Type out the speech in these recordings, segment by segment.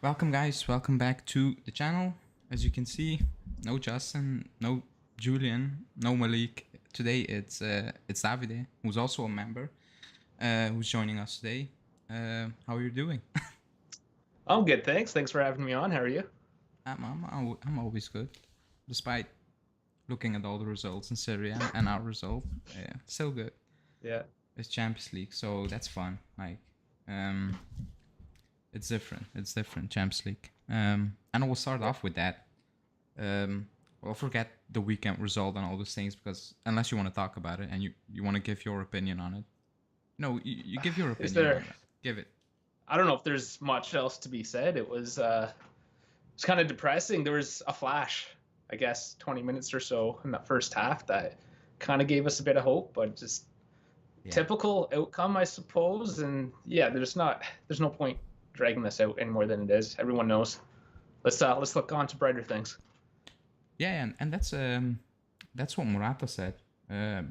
Welcome guys, welcome back to the channel. As you can see, no Justin, no Julian, no Malik. Today it's Davide, who's also a member, who's joining us today. How are you doing? I'm good, thanks. Thanks for having me on. How are you? I'm always good, despite looking at all the results in Syria and our result. Still good. Yeah. It's Champions League, so that's fun. Um, it's different. It's different Champions League. And we'll start off with that. Well, forget the weekend result and all those things because unless you want to talk about it and you want to give your opinion on it, no, you give your Is opinion there? on it. Give it. I don't know if there's much else to be said. It's kind of depressing. There was a flash, I guess, 20 minutes or so in that first half that kind of gave us a bit of hope, but just Yeah, typical outcome, I suppose. And yeah, there's no point dragging this out any more than it is. Everyone knows. Let's look on to brighter things. yeah, and that's what Morata said.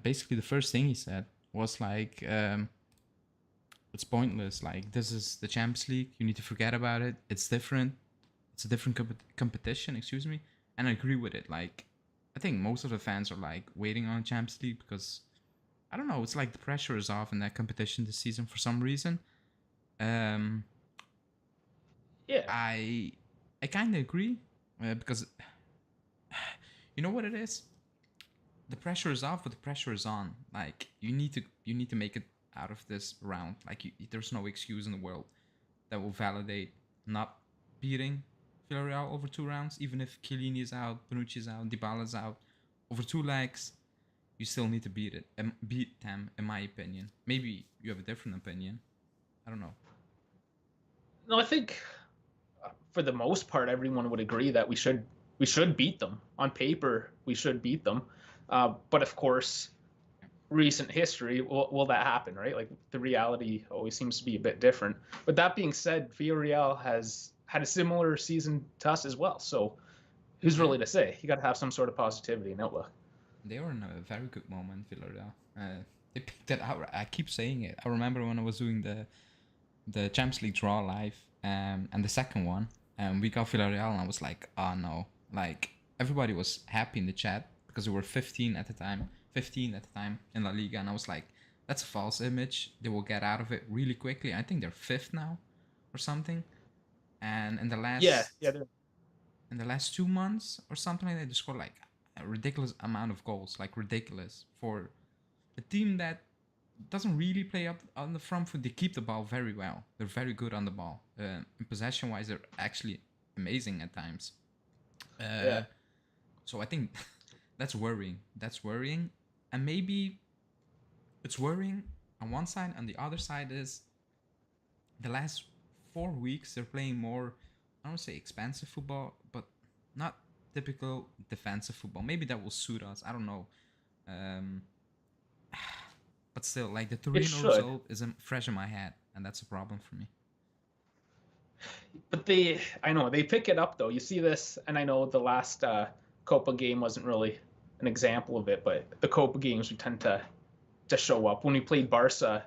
Basically, the first thing he said was like, it's pointless. Like this is the Champions League. You need to forget about it. It's different. It's a different competition. Excuse me. And I agree with it. Like, I think most of the fans are like waiting on Champions League because I don't know. It's like the pressure is off in that competition this season for some reason. Um, Yeah. I I kind of agree because you know what it is. The pressure is off, but the pressure is on. Like you need to make it out of this round. Like there's no excuse in the world that will validate not beating Villarreal over 2 rounds, even if Chiellini is out, Bonucci is out, Dybala is out. Over 2 legs, you still need to beat it. Beat them, in my opinion. Maybe you have a different opinion. I don't know. No, I think for the most part, everyone would agree that we should beat them on paper. We should beat them, but of course, recent history will that happen, right? Like the reality always seems to be a bit different. But that being said, Villarreal has had a similar season to us as well. So who's Yeah, really to say? You got to have some sort of positivity and outlook. they were in a very good moment, Villarreal. They picked it out. I keep saying it. I remember when I was doing the Champions League draw live, and the second one, we got Villarreal, and I was like, oh no, like everybody was happy in the chat because we were 15 at the time in La Liga, and I was like, that's a false image. They will get out of it really quickly. I think they're fifth now, or something. And Yeah, yeah, in the last 2 months or something like that, they scored like a ridiculous amount of goals, like ridiculous for a team that doesn't really play up on the front foot. They keep the ball very well. They're very good on the ball. In possession wise, they're actually amazing at times. Uh, yeah. so I think that's worrying. That's worrying, and maybe it's worrying on one side, and the other side is the last 4 weeks they're playing more. I don't say expansive football, but not typical defensive football. Maybe that will suit us. I don't know. Um, but still, like the It Torino should, result isn't fresh in my head, and that's a problem for me. but I know they pick it up though. You see this, and I know the last Copa game wasn't really an example of it, but the Copa games we tend to show up. When we played Barca,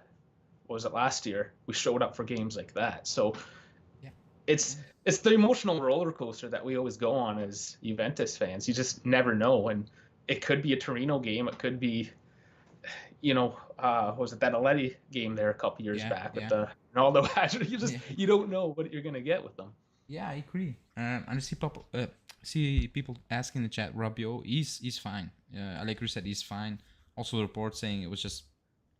what was it last year? We showed up for games like that. So Yeah, it's yeah, it's the emotional roller coaster that we always go on as Juventus fans. You just never know, and it could be a Torino game. It could be, was it that Aleti game there a couple years yeah, back with yeah, the Ronaldo hat? You just yeah. you don't know what you're gonna get with them. Yeah, I agree. And I see people asking in the chat. Rabiot, he's fine. Allegri said he's fine. Also, the report saying it was just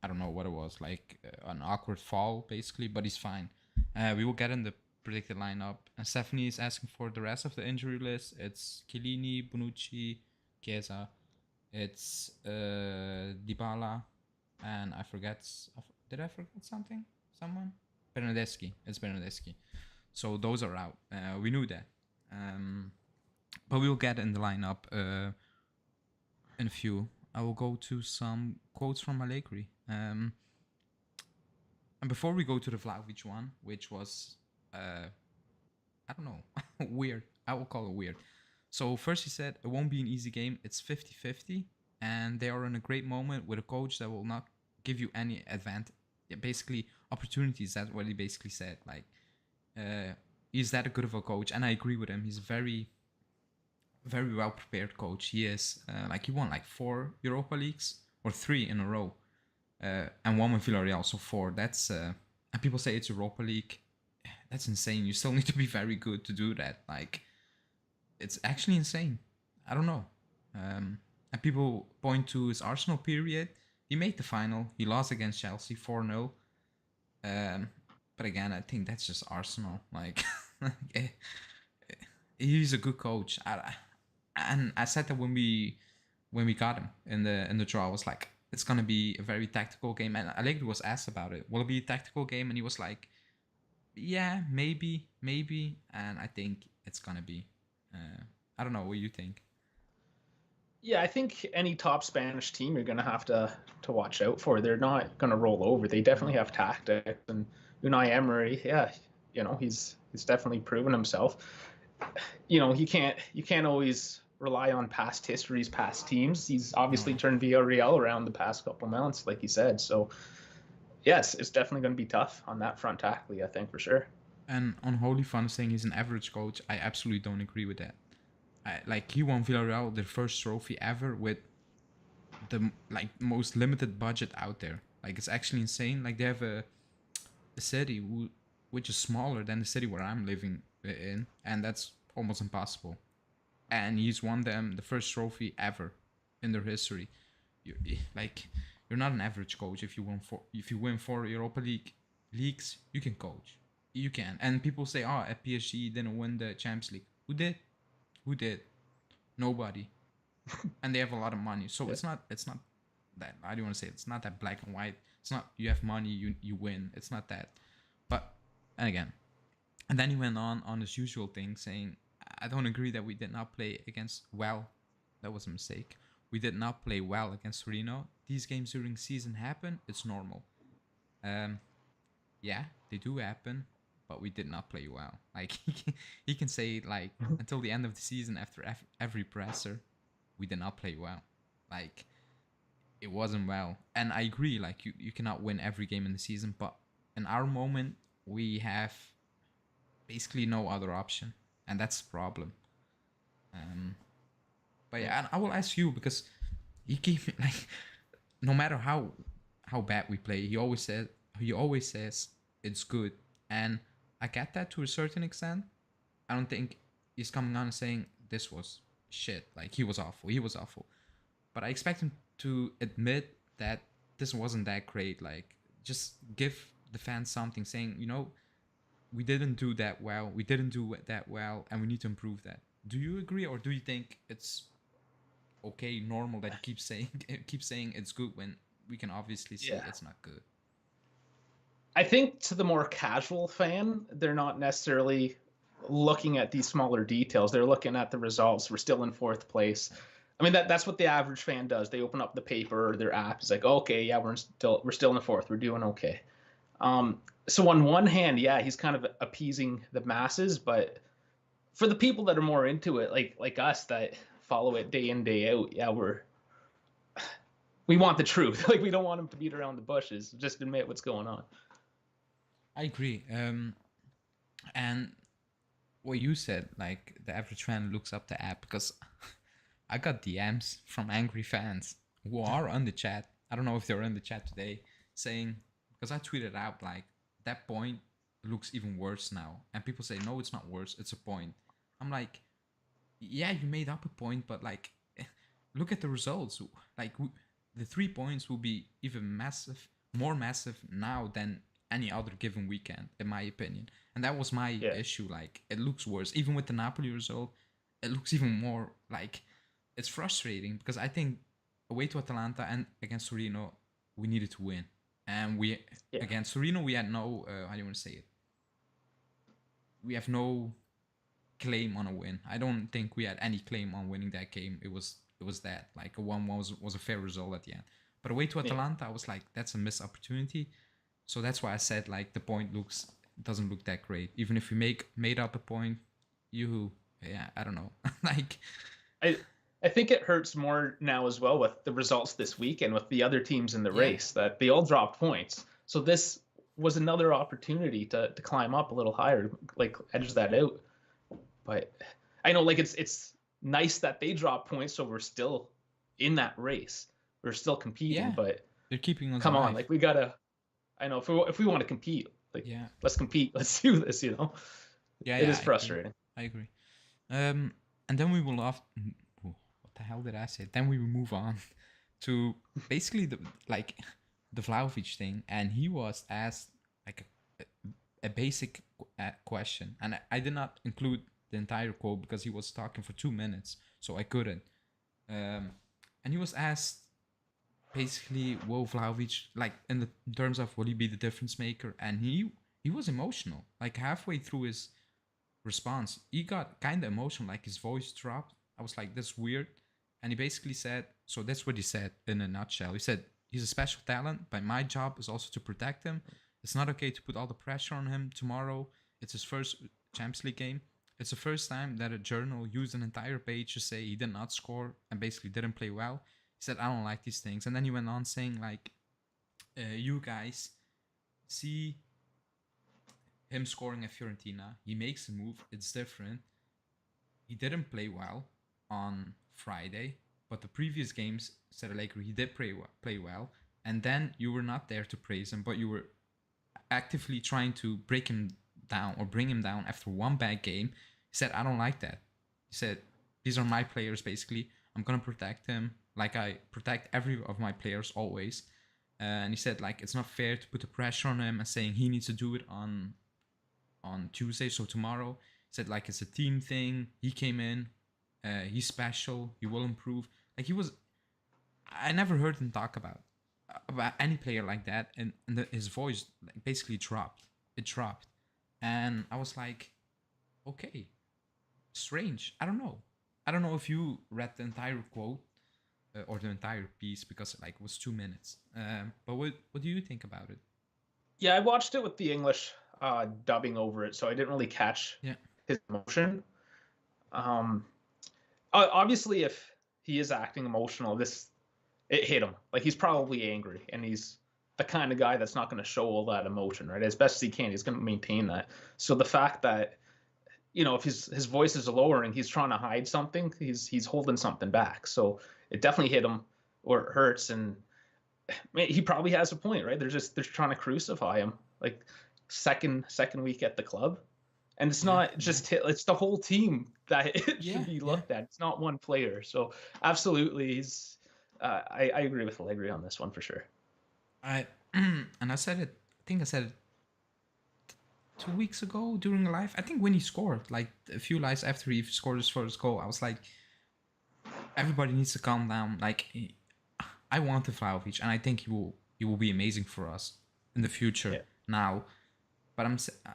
I don't know what it was, like an awkward fall basically, but he's fine. We will get in the predicted lineup. And Stephanie is asking for the rest of the injury list. It's Chiellini, Bonucci, Chiesa. It's Dybala, and I forget. Did I forget something? Someone? Bernadeschi. It's Bernadeschi. So those are out. We knew that. Um, but we'll get in the lineup in a few. I will go to some quotes from Allegri. And before we go to the Vlahovic one, which was, I don't know, weird. I will call it weird. So first he said, it won't be an easy game. It's 50-50. And they are in a great moment with a coach that will not give you any advantage. Yeah, basically, opportunities. That's what he basically said. Like, he's that good of a coach, and I agree with him. He's a very, very well prepared coach. He is like he won like 4 Europa Leagues or 3 in a row, and one with Villarreal, so 4. That's and people say it's Europa League. That's insane. You still need to be very good to do that. Like, it's actually insane. I don't know. And people point to his Arsenal period. He made the final. He lost against Chelsea 4-0. But again, I think that's just Arsenal. Like, he's a good coach. And I said that when we got him in the draw, I was like, it's gonna be a very tactical game. And Allegri was asked about it. Will it be a tactical game? And he was like, yeah, maybe. And I think it's gonna be. I don't know. What do you think? Yeah, I think any top Spanish team you're going to have to watch out for. They're not going to roll over. They definitely have tactics. And Unai Emery, yeah, he's definitely proven himself. You can't always rely on past histories, past teams. He's obviously turned Villarreal around the past couple months, like you said. So yes, it's definitely going to be tough on that front tactically, I think, for sure. And on Holy Fun saying he's an average coach, I absolutely don't agree with that. Like, he won Villarreal their first trophy ever with the most limited budget out there. Like, it's actually insane. Like, they have a city which is smaller than the city where I'm living in, and that's almost impossible. And he's won them the first trophy ever in their history. You're not an average coach. If you win 4 Europa leagues, you can coach. You can. And people say, oh, at PSG didn't win the Champions League. Who did? Nobody. And they have a lot of money, so it's not that, I don't want to say it's not that black and white. It's not you have money, you win. It's not that. But, and again, and then he went on his usual thing saying, I don't agree that we did not play against that was a mistake. We did not play well against Torino. These games during season happen. It's normal. Yeah, they do happen, but we did not play well. Like, he can say, like, until the end of the season, after every presser, we did not play well. Like, it wasn't well. And I agree, like, you cannot win every game in the season, but in our moment, we have basically no other option, and that's the problem. But yeah, and I will ask you, because he gave me, like, no matter how bad we play, he always says it's good, and I get that to a certain extent. I don't think he's coming on and saying this was shit. Like, he was awful. But I expect him to admit that this wasn't that great. Like, just give the fans something, saying, we didn't do that well. And we need to improve that. Do you agree, or do you think it's okay, normal that he keeps saying it's good when we can obviously see it's not good? I think to the more casual fan, they're not necessarily looking at these smaller details. They're looking at the results. We're still in 4th place. I mean, that's what the average fan does. They open up the paper or their app. It's like, okay, yeah, we're still in the 4th. We're doing okay. So on one hand, yeah, he's kind of appeasing the masses, but for the people that are more into it, like us that follow it day in, day out, yeah, we want the truth. Like, we don't want him to beat around the bushes. Just admit what's going on. I agree. And what you said, like, the average fan looks up the app, because I got DMs from angry fans who are on the chat. I don't know if they're in the chat today, saying, because I tweeted out, like, that point looks even worse now. And people say, no, it's not worse. It's a point. I'm like, yeah, you made up a point, but, like, look at the results. Like, the 3 points will be even more massive now than any other given weekend, in my opinion. And that was my issue. Like, it looks worse. Even with the Napoli result, it looks even more, like, it's frustrating, because I think away to Atalanta and against Torino, we needed to win. And against Torino, we had no, how do you want to say it? We have no claim on a win. I don't think we had any claim on winning that game. It was that, like, a 1-1 was a fair result at the end. But away to Atalanta, I was like, that's a missed opportunity. So that's why I said, like, the point doesn't look that great. Even if we made up a point, I don't know. Like, I think it hurts more now as well with the results this week and with the other teams in the race, that they all dropped points. So this was another opportunity to climb up a little higher, like edge that out. But I know, like it's nice that they drop points, so we're still in that race. We're still competing, Yeah, but they're keeping us come on, alive. like we gotta. I know if we want to compete, like Yeah. let's compete. Let's do this. Yeah, It yeah, is frustrating. I agree. And then we will what the hell did I say? Then we will move on to basically the Vlahovic thing, and he was asked like a basic question, and I did not include the entire quote because he was talking for 2 minutes, so I couldn't. And he was asked basically, will Vlahovic, like in terms of will he be the difference maker, and he was emotional. Like halfway through his response, he got kind of emotional, like his voice dropped. I was like, that's weird. And he basically said, so that's what he said in a nutshell. He said, he's a special talent, but my job is also to protect him. It's not okay to put all the pressure on him tomorrow. It's his first Champions League game. It's the first time that a journal used an entire page to say he did not score and basically didn't play well. He said, I don't like these things. And then he went on saying, like, you guys see him scoring at Fiorentina. He makes a move. It's different. He didn't play well on Friday, but the previous games, said Allegri, he did play well. And then you were not there to praise him, but you were actively trying to break him down or bring him down after one bad game. He said, I don't like that. He said, these are my players, basically. I'm going to protect him like I protect every of my players always. And he said, like, it's not fair to put the pressure on him and saying he needs to do it on Tuesday, so tomorrow. He said, like, it's a team thing. He came in. He's special. He will improve. Like, he was... I never heard him talk about any player like that, and his voice basically dropped. It dropped. And I was like, okay, strange. I don't know if you read the entire quote or the entire piece, because like it was 2 minutes. But what do you think about it? Yeah, I watched it with the English dubbing over it, so I didn't really catch his emotion. Obviously, if he is acting emotional, it hit him. Like, he's probably angry, and he's the kind of guy that's not going to show all that emotion, right? As best as he can, he's going to maintain that. So the fact that, if his voice is lowering, he's trying to hide something. He's holding something back. So it definitely hit him, or it hurts. And he probably has a point, right? They're trying to crucify him, like second week at the club. And it's not just it's the whole team that it should be looked at. It's not one player. So absolutely, he's. I agree with Allegri on this one for sure. And I said it. I think I said it 2 weeks ago during a live. I think when he scored, like a few lives after he scored his first goal, I was like, everybody needs to calm down. Like, I want the Vlahovic, and I think he will be amazing for us in the future now. But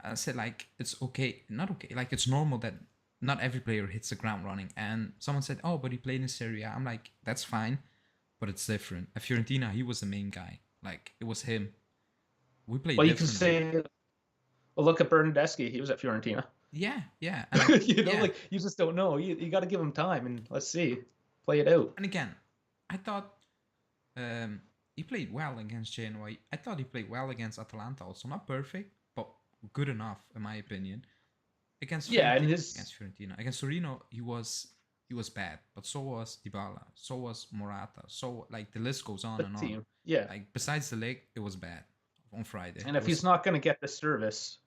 I said, like, it's okay, not okay. Like, it's normal that not every player hits the ground running. And someone said, oh, but he played in Serie A. I'm like, that's fine, but it's different. At Fiorentina, he was the main guy. Like, it was him. We played well, differently. You can say, well, look at Bernardeschi. He was at Fiorentina. Yeah. Like, like, you just don't know. You got to give him time, and let's see. Play it out. And again, I thought he played well against Genoa. I thought he played well against Atalanta also. Not perfect, but good enough, in my opinion. Against Fiorentina. Against Torino, he was bad, but so was Dybala, so was Morata, so like the list goes on and on. Yeah. Like, besides the leg, it was bad on Friday. And if he's not going to get the service,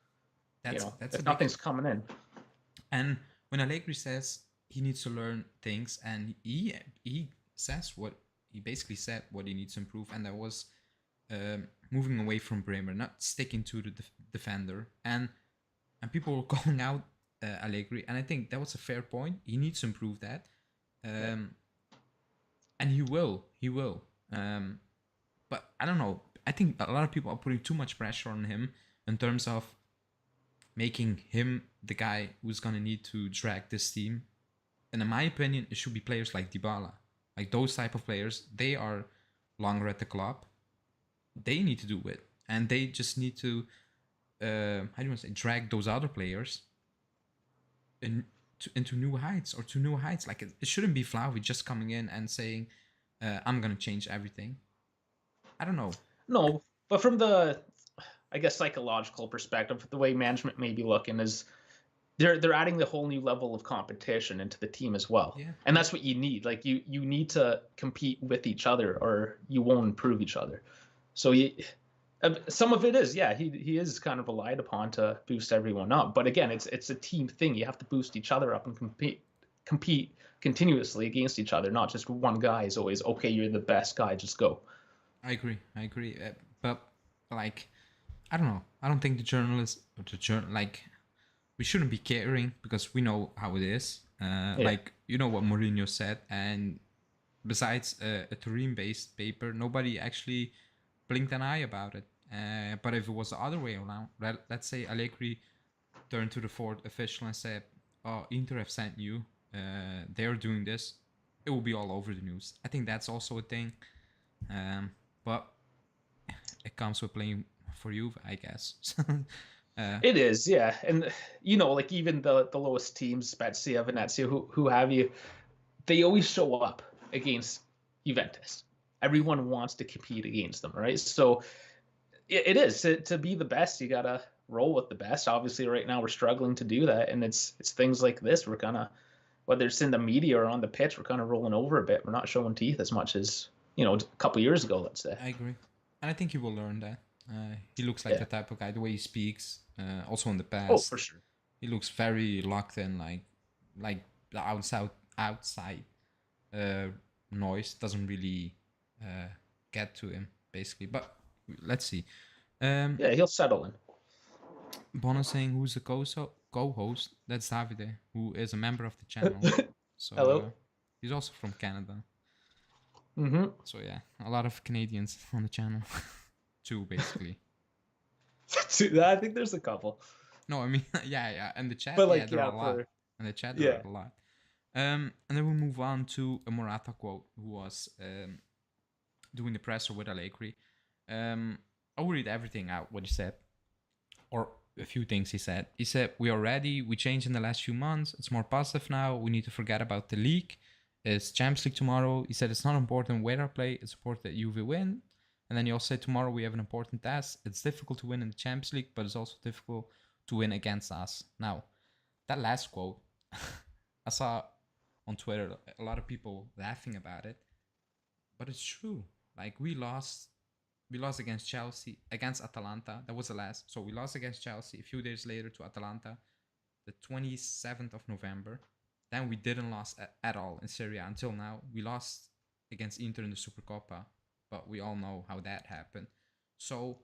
that's if nothing's coming in. And when Allegri says he needs to learn things, and he says he basically said what he needs to improve, and that was moving away from Bremer, not sticking to the defender, and people were calling out Allegri, and I think that was a fair point. He needs to improve that, and he will. But I don't know. I think a lot of people are putting too much pressure on him in terms of making him the guy who's gonna need to drag this team. And in my opinion, it should be players like Dybala, like those type of players. They are longer at the club. They need to do it, and they just need to drag those other players into new heights, or to new heights. Like, it shouldn't be Vlahovic just coming in and saying, I'm gonna change everything. I don't know. No, but from the I guess, psychological perspective, the way management may be looking is they're adding the whole new level of competition into the team as well. Yeah. And that's what you need. Like you need to compete with each other or you won't improve each other. So some of it is, yeah, he is kind of relied upon to boost everyone up. But again, it's a team thing. You have to boost each other up and compete continuously against each other, not just one guy is always, okay, you're the best guy, just go. I agree. But like, I don't know. I don't think the journalists or like, we shouldn't be caring because we know how it is. Like, you know what Mourinho said, and besides a Turin-based paper, nobody actually blinked an eye about it. But if it was the other way around, let's say Allegri turned to the fourth official and said, "Oh, Inter have sent you. They're doing this." It will be all over the news. I think that's also a thing. But it comes with playing for you, I guess. It is, yeah. And like even the lowest teams, Spezia, Venezia, who have you, they always show up against Juventus. Everyone wants to compete against them, right? So it is to be the best, you gotta roll with the best. Obviously, right now we're struggling to do that, and it's things like this. We're kind of, whether it's in the media or on the pitch, we're kind of rolling over a bit. We're not showing teeth as much as a couple years ago, let's say. I agree, and I think he will learn that. He looks like the type of guy, the way he speaks. Also in the past, oh, for sure, he looks very locked in, like the outside noise doesn't really get to him, basically. But let's see. Yeah, he'll settle in. Bono saying who's the co-host? That's Davide, who is a member of the channel. So Hello. He's also from Canada. Mm-hmm. So yeah, a lot of Canadians on the channel. Two, basically. I think there's a couple. No, I mean, yeah, and the chat, But there are a lot. And the chat, there are a lot. And then we move on to a Morata quote, who was doing the presser with Allegri. I'll read everything out what he said, or a few things he said. He said, "We are ready. We changed in the last few months. It's more positive now. We need to forget about the league. It's Champions League tomorrow." He said, "It's not important where I play. It's important that Juve win." And then he also said, "Tomorrow we have an important task. It's difficult to win in the Champions League, but it's also difficult to win against us." Now, that last quote, I saw on Twitter a lot of people laughing about it, but it's true. Like, we lost against Chelsea, against Atalanta. That was the last. So we lost against Chelsea a few days later to Atalanta, the 27th of November. Then we didn't lose at all in Serie A until now. We lost against Inter in the Supercoppa, but we all know how that happened. So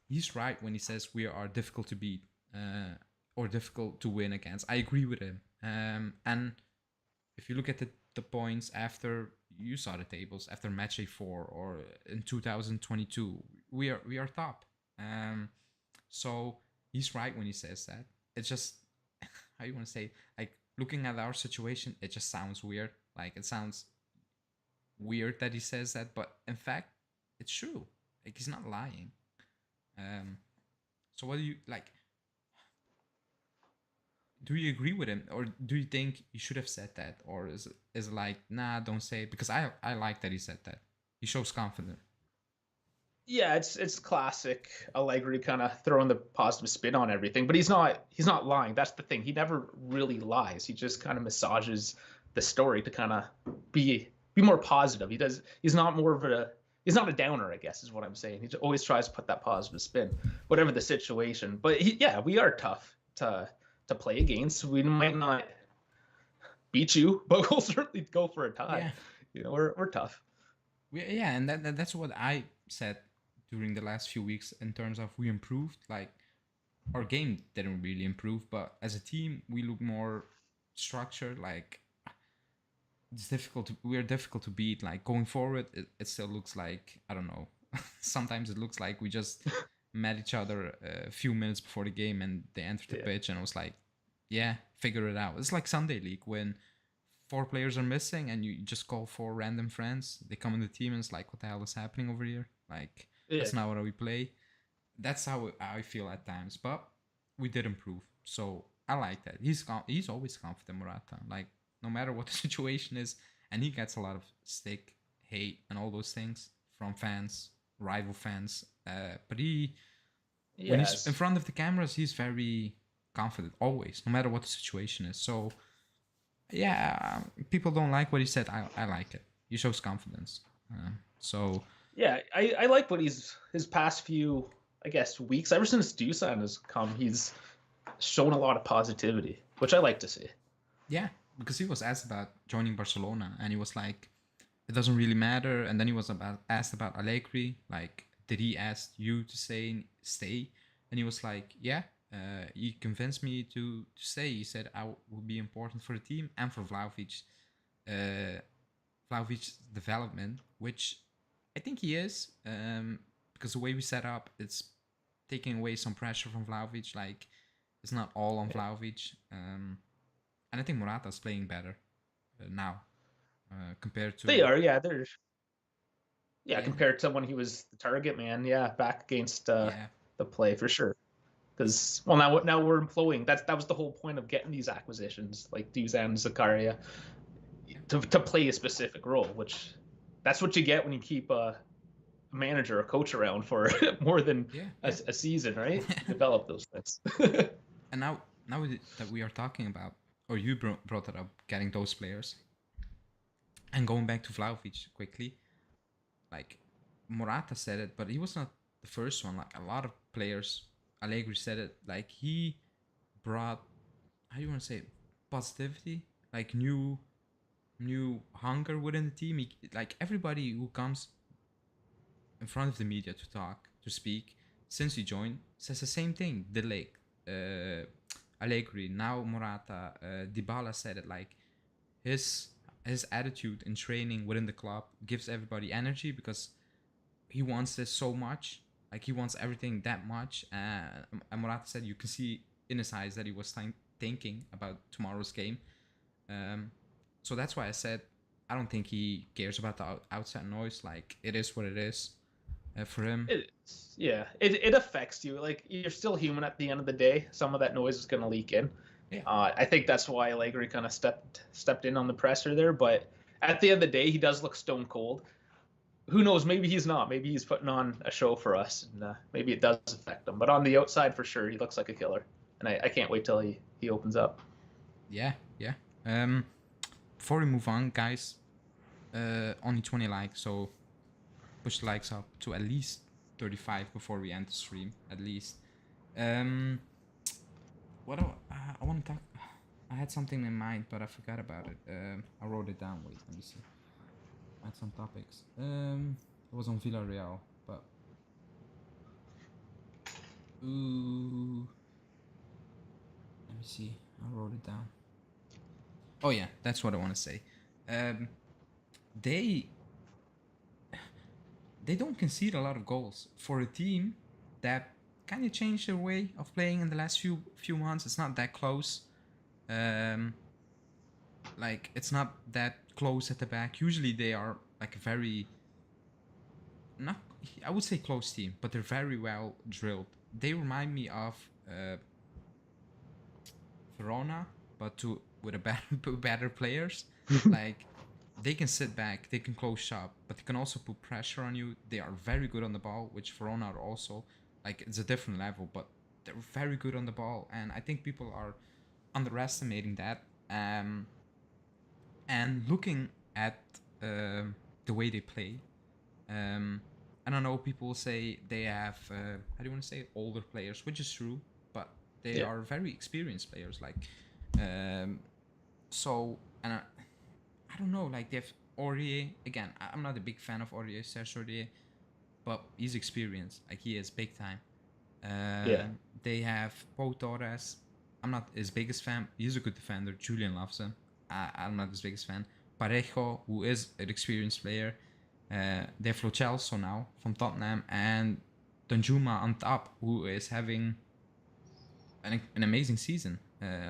he's right when he says we are difficult to beat or difficult to win against. I agree with him. And if you look at the points after, you saw the tables after match day 4 or in 2022, we are top. So he's right when he says that. It's just, how you want to say, like, looking at our situation, it just sounds weird. Like, it sounds weird that he says that, but in fact, it's true. Like, he's not lying. So what do you like? Do you agree with him, or do you think he should have said that, or is it like, nah, don't say it? Because I like that he said that. He shows confidence. Yeah, it's classic Allegri kind of throwing the positive spin on everything, but he's not lying. That's the thing. He never really lies. He just kind of massages the story to kind of be more positive. He's not a downer, I guess is what I'm saying. He always tries to put that positive spin, whatever the situation. But we are tough to play against. We might not beat you, but we'll certainly go for a tie. Yeah. We're tough. Yeah, and that's what I said during the last few weeks in terms of we improved. Like, our game didn't really improve, but as a team we look more structured. Like, we're difficult to beat. Like, going forward, it still looks like, I don't know, sometimes it looks like we just met each other a few minutes before the game and they entered the pitch and it was like, yeah, figure it out. It's like Sunday League when 4 players are missing and you just call 4 random friends. They come in the team and it's like, what the hell is happening over here? Like, that's not what we play. That's how I feel at times. But we did improve. So I like that. He's always confident, Morata. Like, no matter what the situation is. And he gets a lot of stick, hate, and all those things from fans, rival fans. But he When he's in Yes. front of the cameras, he's very confident always, no matter what the situation is. So yeah, people don't like what he said. I like it. He shows confidence. So Yeah, I like what his past few, I guess, weeks, ever since Dusan has come, he's shown a lot of positivity, which I like to see. yeah, because he was asked about joining Barcelona, and he was like, it doesn't really matter. And then he was asked about Allegri, like, did he ask you to stay? And he was like, yeah. He convinced me to stay. He said I would be important for the team and for uh, Vlahovic's development, which I think he is, because the way we set up, it's taking away some pressure from Vlahovic. Like, it's not all on Vlahovic. And I think Morata's playing better now compared They to are, yeah, they're yeah, compared to when he was the target man, yeah, back against yeah, the play for sure. Because well, now we're employing that was the whole point of getting these acquisitions like Dusan and Zakaria yeah, to play a specific role, which that's what you get when you keep a manager, a coach around for more than yeah, yeah. a season, right? You develop those things. And now that we are talking about, or you brought it up, getting those players, and going back to Vlahovic quickly, like Morata said it, but he was not the first one. Like a lot of players, Allegri said it. Like he brought, how do you want to say it? Positivity, like new hunger within the team. Like everybody who comes in front of the media to talk, to speak, since he joined, says the same thing. Uh, Allegri, now Morata, Dybala said it. Like his his attitude in training within the club gives everybody energy because he wants this so much. Like he wants everything that much. And Morata said you can see in his eyes that he was thinking about tomorrow's game. Um, so that's why I said I don't think he cares about the outside noise. Like it is what it is for him. It affects you. Like you're still human at the end of the day. Some of that noise is going to leak in. Yeah, I think that's why Allegri kind of stepped in on the presser there. But at the end of the day, he does look stone cold. Who knows? Maybe he's not. Maybe he's putting on a show for us, and maybe it does affect him. But on the outside, for sure, he looks like a killer. And I can't wait till he opens up. yeah, yeah. Um, Before we move on, guys, only 20 likes, so push the likes up to at least 35 before we end the stream, at least. Um, what I want to talk. I had something in mind, but I forgot about it. I wrote it down. Wait, let me see. I had some topics. It was on Villarreal, but ooh, let me see. I wrote it down. Oh yeah, that's what I want to say. Um, they they don't concede a lot of goals for a team that kind of changed their way of playing in the last few months. It's not that close. Like it's not that close at the back. Usually they are like a very not I would say close team, but they're very well drilled. They remind me of Verona, but with a better players. Like they can sit back, they can close shop, but they can also put pressure on you. They are very good on the ball, which Verona are also. Like it's a different level, but they're very good on the ball, and I think people are underestimating that. And looking at the way they play, I don't know. People say they have how do you want to say older players, which is true, but they Yeah. are very experienced players. Like, so and I don't know. Like they have Aurier again. I'm not a big fan of Aurier, Serge Aurier, but he's experienced. Like he is big time. Yeah. They have Pau Torres. I'm not his biggest fan. He's a good defender. Julian loves him. I'm not his biggest fan. Parejo, who is an experienced player. They have Lo Celso now from Tottenham, and Danjuma on top, who is having an amazing season.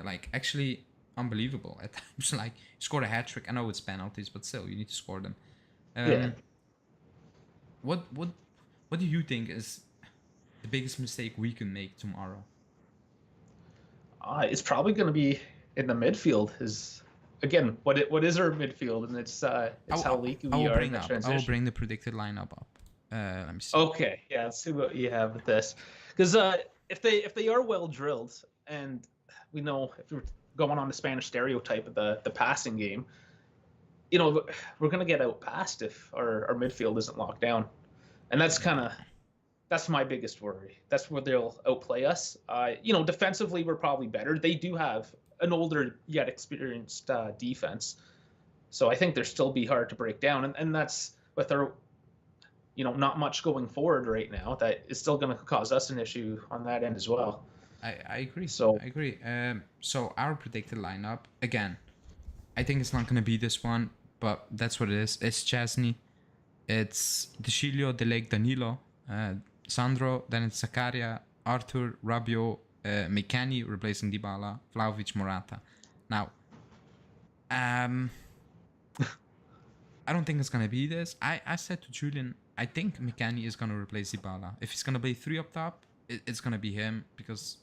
Like actually unbelievable at times. Like he scored a hat trick. I know it's penalties, but still you need to score them. Yeah. What do you think is the biggest mistake we can make tomorrow? It's probably going to be in the midfield. Is again what is our midfield, and it's how leaky we are in the I will transition. bring the predicted lineup up. Let me see. Okay, yeah, let's see what you have with this. Because if they are well drilled, and we know if we're going on the Spanish stereotype of the passing game, we're gonna get outpassed if our midfield isn't locked down, and that's my biggest worry. That's where they'll outplay us. Defensively we're probably better. They do have an older yet experienced defense, so I think they'll still be hard to break down, and that's with our not much going forward right now. That is still going to cause us an issue on that end as well. I agree. So I agree. So our predicted lineup again, I think it's not going to be this one, but that's what it is. It's Chesney, it's De Sciglio, De Ligt, Danilo, Sandro, then it's Zakaria, Arthur, Rabiot, McKennie replacing Dybala, Vlahovic, Morata. Now, I don't think it's going to be this. I said to Julian, I think McKennie is going to replace Dybala. If he's going to play 3 up top, it's going to be him, because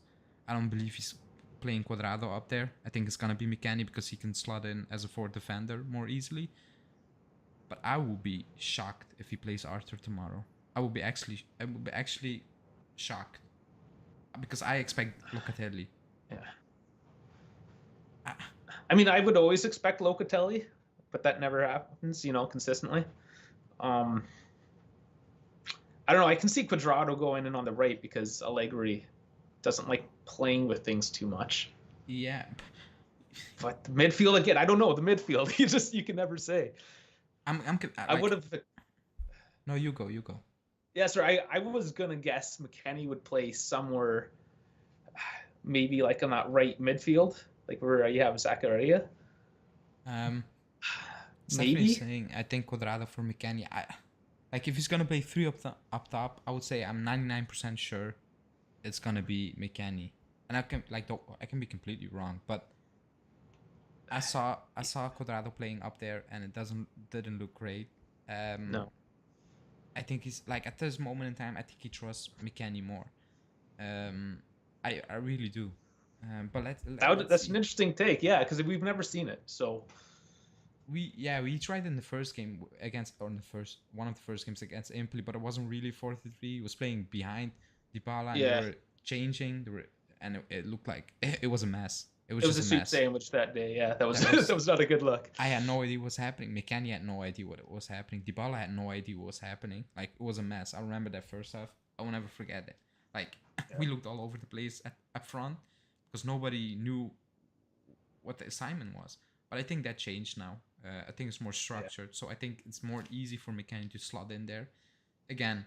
I don't believe he's playing Cuadrado up there. I think it's going to be McKennie because he can slot in as a 4th defender more easily. But I will be shocked if he plays Arthur tomorrow. I will be actually shocked, because I expect Locatelli. Yeah. I mean, I would always expect Locatelli, but that never happens, consistently. I don't know. I can see Cuadrado going in on the right because Allegri doesn't like playing with things too much. Yeah. But the midfield again, I don't know. The midfield, you can never say. I would have. No, you go. Yeah, sorry. I was gonna guess McKennie would play somewhere, maybe like on that right midfield, like where you have Zakaria. Maybe saying I think Cuadrado for McKennie. Like if he's gonna play 3 up top, I would say I'm 99% sure it's gonna be McKennie, and I can be completely wrong, but I saw Cuadrado playing up there, and it didn't look great. No. I think he's like at this moment in time, I think he trusts McKennie more. I really do. But that's an interesting take, yeah, because we've never seen it. So we tried in the first game one of the first games against Empoli, but it wasn't really 4-3. He was playing behind Dybala, and they were changing. And it looked like it was a mess. It was just a soup mess. Sandwich that day. Yeah, that was not a good look. I had no idea what was happening. McKennie had no idea what was happening. Dybala had no idea what was happening. Like, it was a mess. I remember that first half. I will never forget it. Like, we looked all over the place up front because nobody knew what the assignment was. But I think that changed now. I think it's more structured. So I think it's more easy for McKennie to slot in there. Again,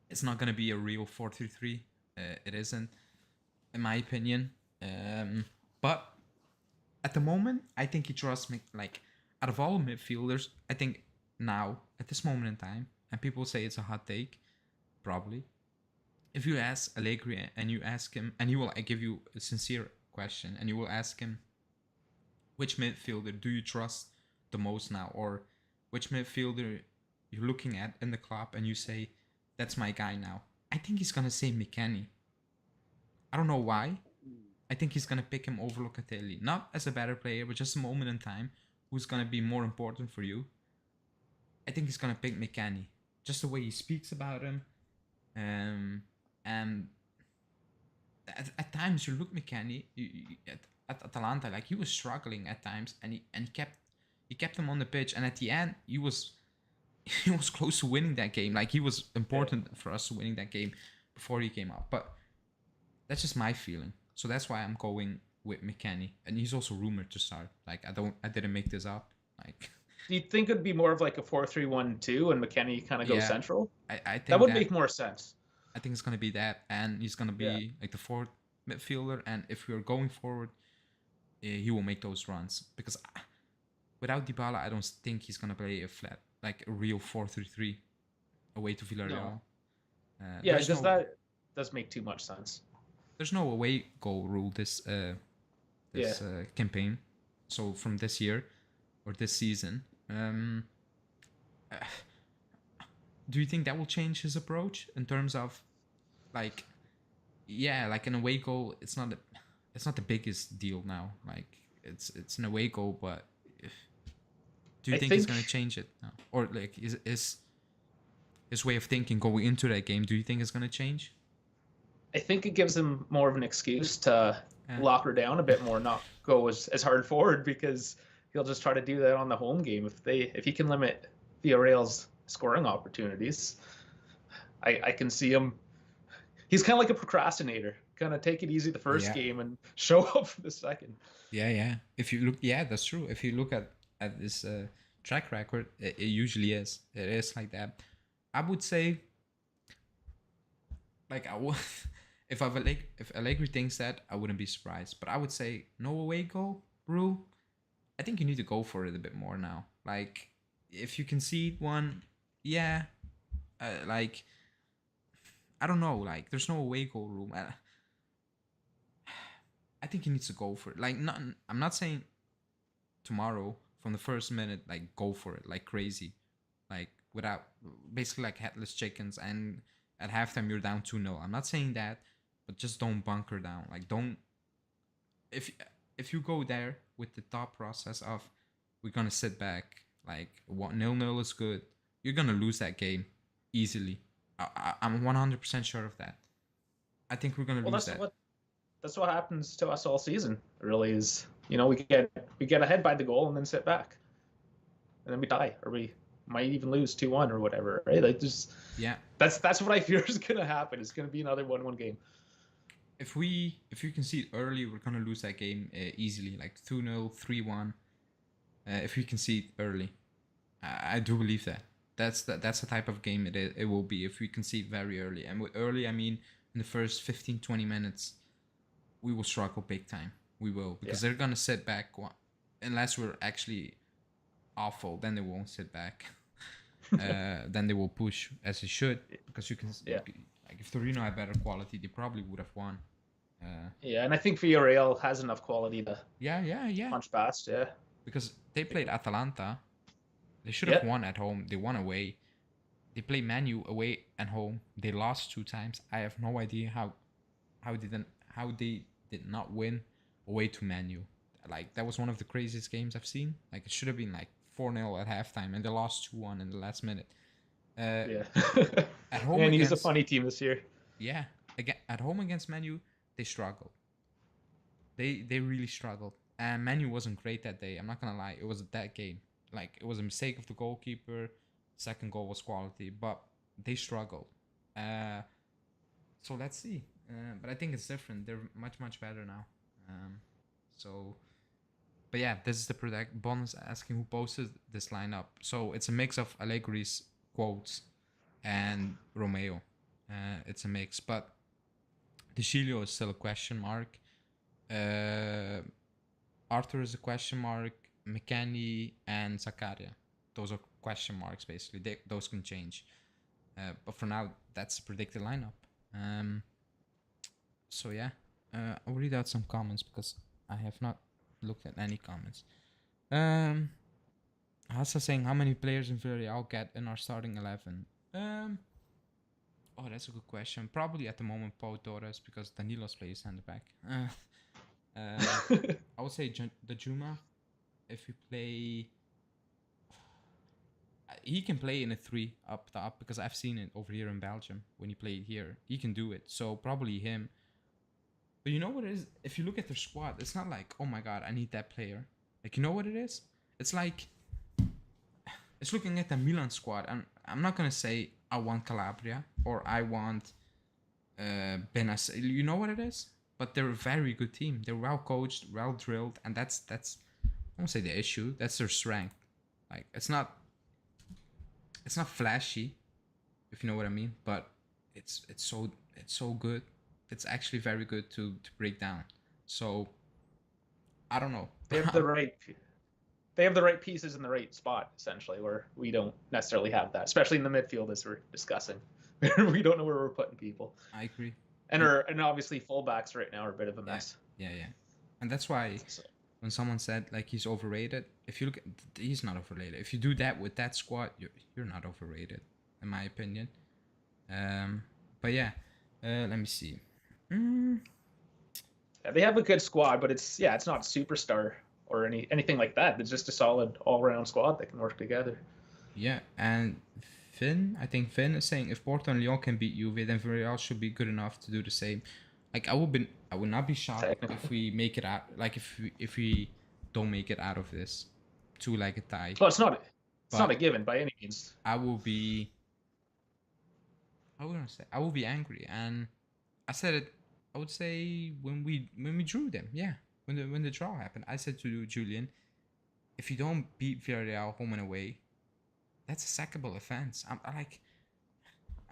it's not going to be a real 4-3-3. It isn't, in my opinion. But at the moment, I think he trusts me. Like, out of all midfielders, I think now, at this moment in time, and people say it's a hot take, probably. If you ask Allegri and you ask him, and he will give you a sincere question, and you will ask him, which midfielder do you trust the most now? Or which midfielder you're looking at in the club and you say, that's my guy now? I think he's going to say McKennie. I don't know why. I think he's going to pick him over Locatelli. Not as a better player, but just a moment in time who's going to be more important for you. I think he's going to pick McKennie. Just the way he speaks about him. And at times you look McKennie at Atalanta, like he was struggling at times, and he kept him on the pitch, and at the end he was close to winning that game. Like, he was important for us to winning that game before he came out. But that's just my feeling. So that's why I'm going with McKennie, and he's also rumored to start. Like, I didn't make this up. Like, do you think it'd be more of like a 4-3-1-2 and McKennie kind of goes central? I think that would make more sense. I think it's gonna be that, and he's gonna be like the 4th midfielder. And if we're going forward, he will make those runs, because without Dybala, I don't think he's gonna play a real 4-3-3 away to Villarreal. No. Because that does make too much sense. There's no away goal rule this campaign, so from this year or this season. Do you think that will change his approach in terms of, like, like an away goal? It's not the biggest deal now. Like, it's an away goal, but do you think he's gonna change it now? Or like, is his way of thinking going into that game? Do you think it's gonna change? I think it gives him more of an excuse to lock her down a bit more, not go as hard forward, because he'll just try to do that on the home game. If he can limit Villarreal's scoring opportunities, I can see him. He's kind of like a procrastinator. Kind of take it easy the first game and show up for the second. Yeah. If you look, that's true. If you look at this track record, it usually is. It is like that. I would say, like, if Allegri thinks that, I wouldn't be surprised. But I would say no away goal rule. I think you need to go for it a bit more now. Like, if you concede one, like, I don't know. Like, there's no away goal rule. I think he needs to go for it. Like, I'm not saying tomorrow from the first minute, like, go for it like crazy, like without basically like headless chickens, and at halftime you're down 2-0. I'm not saying that, but just don't bunker down. Like, don't, if you go there with the thought process of we're gonna sit back, like 0-0 is good, you're gonna lose that game easily. I'm 100% sure of that. I think we're gonna lose that. That's what happens to us all season. Really, is we get ahead by the goal and then sit back, and then we die, or we might even lose 2-1 or whatever. Right? Like, just that's what I fear is gonna happen. It's gonna be another 1-1 game. If you concede early, we're gonna lose that game easily, like 2-0, 3-1. If we concede early, I do believe that. That's the type of game it will be if we concede very early. And with early, I mean in the first 15-20 minutes, we will struggle big time. We will, because they're gonna sit back unless we're actually awful. Then they won't sit back. Then they will push as they should, because you can. Like, if Torino had better quality, they probably would have won. And I think Villarreal has enough quality to punch past. Yeah, because they played Atalanta. They should have won at home. They won away. They played Man U away and home. They lost 2 times. I have no idea how they did not win away to Man U. Like, that was one of the craziest games I've seen. Like, it should have been like 4-0 at halftime, and they lost 2-1 in the last minute. At home, and he's a funny team this year. Yeah, again at home against Man U, they struggled. They really struggled, and Man U wasn't great that day. I'm not gonna lie, it was a bad game. Like, it was a mistake of the goalkeeper. Second goal was quality, but they struggled. So let's see. But I think it's different. They're much better now. But yeah, this is the predict. Bonus asking who posted this lineup. So it's a mix of Allegri's quotes and Romeo. It's a mix, but De Chilio is still a question mark. Arthur is a question mark. McKennie and Zakaria, those are question marks basically. Those can change. But for now, that's the predicted lineup. So yeah, I'll read out some comments because I have not looked at any comments. Hassa saying, how many players in Villarreal get in our starting 11? Oh, that's a good question. Probably at the moment Pau Torres, because Danilo's plays center back. I would say the Juma. If we play, he can play in a 3 up top, because I've seen it over here in Belgium when he played here. He can do it, so probably him. But you know what it is? If you look at their squad, it's not like, oh my god, I need that player. Like, you know what it is? It's like, it's looking at the Milan squad, and I'm not gonna say I want Calabria or I want Benas. You know what it is? But they're a very good team. They're well coached, well drilled, and that's I won't say the issue. That's their strength. Like, it's not flashy, if you know what I mean. But it's so good. It's actually very good to break down. So I don't know. They have the right pieces in the right spot, essentially, where we don't necessarily have that, especially in the midfield, as we're discussing. We don't know where we're putting people. I agree. And obviously fullbacks right now are a bit of a mess. Yeah. And that's why when someone said like he's overrated, if you look at, he's not overrated. If you do that with that squad, you're not overrated, in my opinion. But yeah, let me see. Yeah, they have a good squad, but it's not superstar or anything like that. It's just a solid all-round squad that can work together. Yeah, and Finn. I think Finn is saying if Porto and Lyon can beat Juve, then Villarreal should be good enough to do the same. Like I would not be shocked if we make it out. Like if we don't make it out of this to like a tie. Well, it's not a given by any means. I will be. I wouldn't say I will be angry, and I said it. I would say when we drew them, yeah, when the draw happened, I said to Julian, if you don't beat Villarreal home and away, that's a sackable offense. I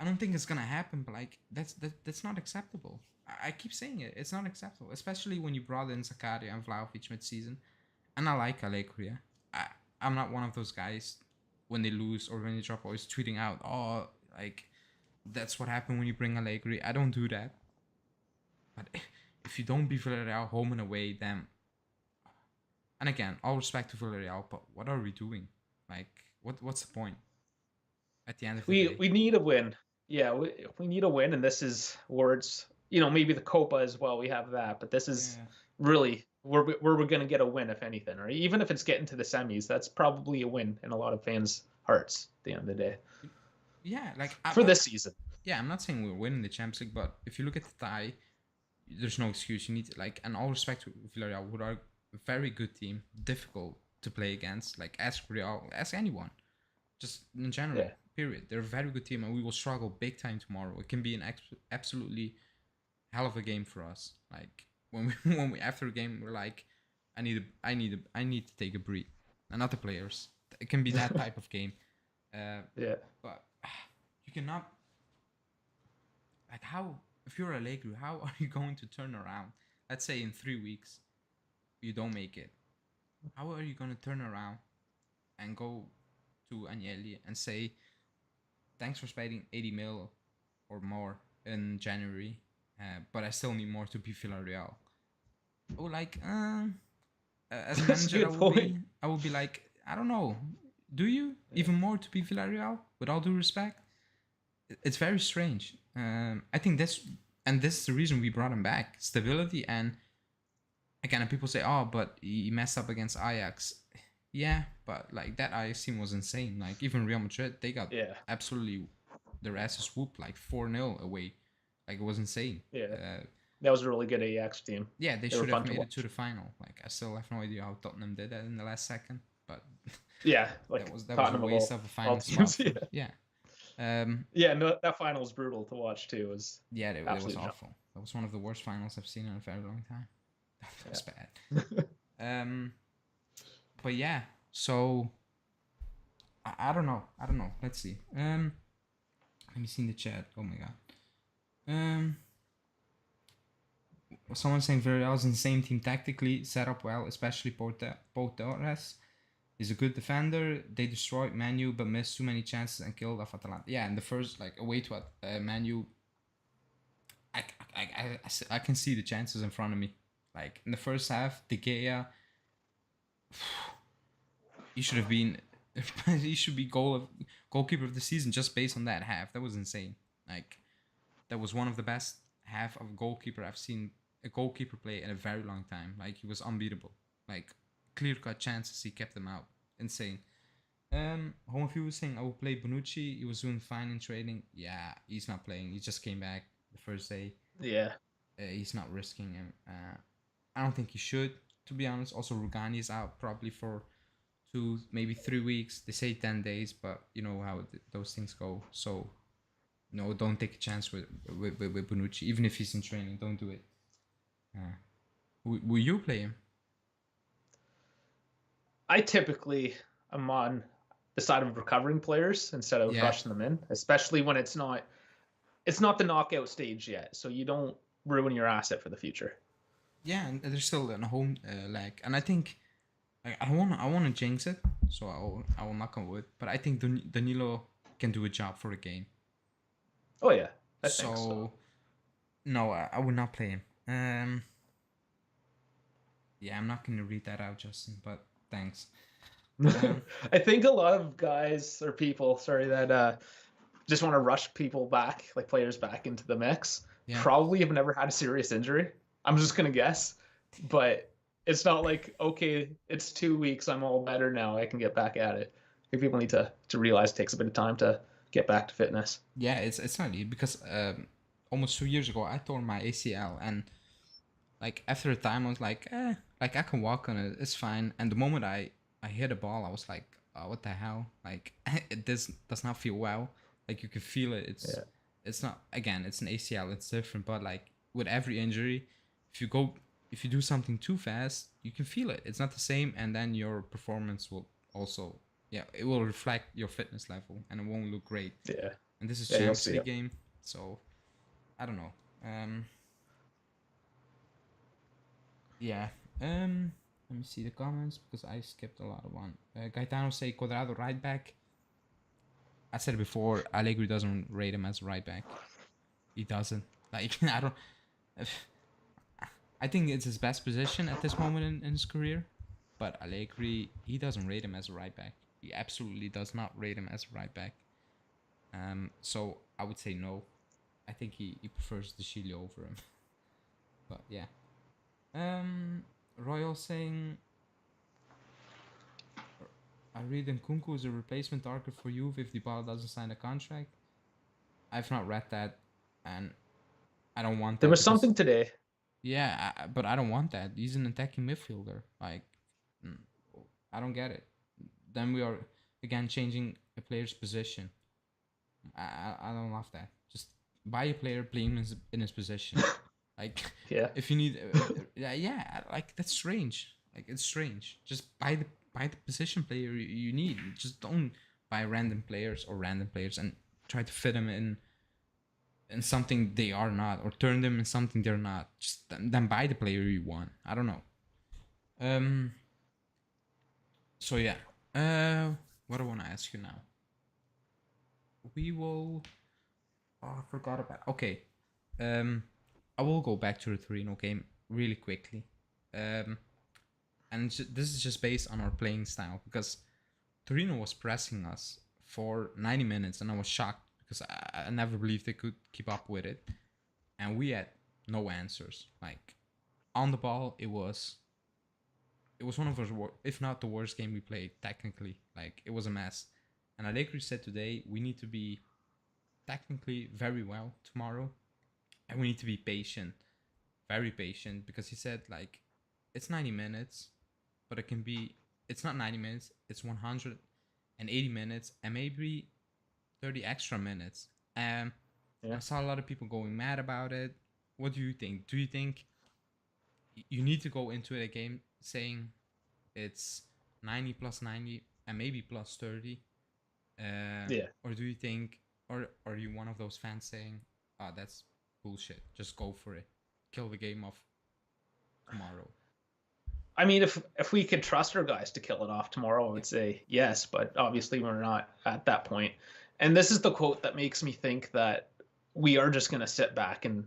don't think it's gonna happen, but like that's not acceptable. I keep saying it. It's not acceptable, especially when you brought in Zakaria and Vlahovic mid-season, and I like Allegria. I'm not one of those guys when they lose or when they drop always tweeting out, oh, like that's what happened when you bring Allegri. I don't do that. But if you don't beat Villarreal home and away, then, and again, all respect to Villarreal, but what are we doing? Like, what's the point? At the end of the day, we need a win. Yeah, we need a win, and this is where it's, maybe the Copa as well. We have that, but this is really where we're going to get a win, if anything, or even if it's getting to the semis, that's probably a win in a lot of fans' hearts at the end of the day. Yeah, like for this season. Yeah, I'm not saying we're winning the Champions League, but if you look at the tie, there's no excuse. You need to, like, and all respect to Villarreal, who are a very good team, difficult to play against. Like, ask Real, ask anyone, just in general. Yeah. Period. They're a very good team, and we will struggle big time tomorrow. It can be an absolutely hell of a game for us. Like when we after a game, we're like, I need to take a breath, and not the players. It can be that type of game. Yeah. But you cannot. Like, how, if you're Allegri, how are you going to turn around? Let's say in 3 weeks, you don't make it. How are you going to turn around and go to Agnelli and say, thanks for spending 80 mil or more in January, but I still need more to be Villarreal? Oh, like, as a manager, I would be like, I don't know. Do you? Even more to be Villarreal? With all due respect? It's very strange. I think this is the reason we brought him back. Stability, and again, people say, oh, but he messed up against Ajax. Yeah, but like that Ajax team was insane. Like even Real Madrid, they got absolutely their asses whooped, like 4-0 away. Like it was insane. Yeah, that was a really good Ajax team. Yeah, they should have made it to the final. Like I still have no idea how Tottenham did that in the last second, but yeah, like that was a waste of a final spot. Yeah. No, that final was brutal to watch too. It was awful. That was one of the worst finals I've seen in a very long time. That was bad. But yeah, so I don't know. Let's see. Let me see in the chat. Oh my god. Someone saying Villarreal's in the same team tactically, set up well, especially Torres. He's a good defender. They destroyed Manu but missed too many chances and killed off Atalanta. Yeah, in the first, like, away to Manu, I can see the chances in front of me. Like, in the first half, De Gea, he should be goalkeeper of the season just based on that half. That was insane. Like, that was one of the best half of goalkeeper I've seen a goalkeeper play in a very long time. Like, he was unbeatable. Like, clear-cut chances, he kept them out. Insane. Home View was saying I will play Bonucci. He was doing fine in training. Yeah, he's not playing. He just came back the first day. Yeah. He's not risking him. I don't think he should, to be honest. Also, Rugani is out probably for 2, maybe 3 weeks. They say 10 days, but you know how those things go. So, no, don't take a chance with Bonucci. Even if he's in training, don't do it. Will you play him? I typically am on the side of recovering players instead of rushing them in, especially when it's not the knockout stage yet. So you don't ruin your asset for the future. Yeah, and there's still a home leg, and I think I want to jinx it, so I will knock on wood. But I think Danilo can do a job for the game. Oh yeah, I think so. No, I would not play him. Yeah, I'm not going to read that out, Justin, but thanks. I think a lot of guys or people, that just want to rush people back, like players back into the mix, probably have never had a serious injury. I'm just going to guess. But it's not like, okay, it's 2 weeks, I'm all better now, I can get back at it. I think people need to realize it takes a bit of time to get back to fitness. Yeah, it's not easy because almost 2 years ago I tore my ACL, and like after a time I was like, like I can walk on it, it's fine. And the moment I hit a ball, I was like, oh, what the hell? Like it does not feel well. Like you can feel it. Yeah. It's not, again, it's an ACL, it's different, but like with every injury, if you do something too fast, you can feel it. It's not the same, and then your performance will also, yeah, it will reflect your fitness level, and it won't look great. Yeah. And this is Yeah, you'll Champions see League it. game, so I don't know. Yeah. Let me see the comments because I skipped a lot of one. Gaetano say Cuadrado right back. I said it before. Allegri doesn't rate him as right back. He doesn't. Like I don't. I think it's his best position at this moment in his career, but Allegri, he doesn't rate him as a right back. He absolutely does not rate him as a right back. So I would say no. I think he prefers the Chile over him. But yeah. Royal saying, I read Nkunku is a replacement target for Juve if Dybala doesn't sign a contract. I've not read that, and I don't want that. There was something today. Yeah, but I don't want that. He's an attacking midfielder. Like, I don't get it. Then we are again changing a player's position. I don't love that. Just buy a player, play him in his position. Like, Yeah. if you need, yeah, like that's strange. Like it's strange. Just buy the position player you need. Just don't buy random players and try to fit them in something they are not, or turn them in something they're not. Just then buy the player you want. I don't know. So yeah. What do I want to ask you now? We will. Oh, I forgot about. Okay. I will go back to the Torino game really quickly. And this is just based on our playing style, because Torino was pressing us for 90 minutes, and I was shocked because I never believed they could keep up with it, and we had no answers. Like on the ball, it was one of our, if not the worst game we played technically. Like it was a mess. And Allegri said today we need to be technically very well tomorrow, and we need to be patient, very patient, because he said like it's 90 minutes, but it's not 90 minutes, it's 180 minutes and maybe 30 extra minutes. Yeah. I saw a lot of people going mad about it. What do you think? Do you think you need to go into a game saying it's 90 plus 90 and maybe plus 30? Yeah. Or do you think, or are you one of those fans saying, oh, that's bullshit, just go for it, kill the game off tomorrow? I mean, if we could trust our guys to kill it off tomorrow, I would say yes, but obviously we're not at that point. And this is the quote that makes me think that we are just going to sit back and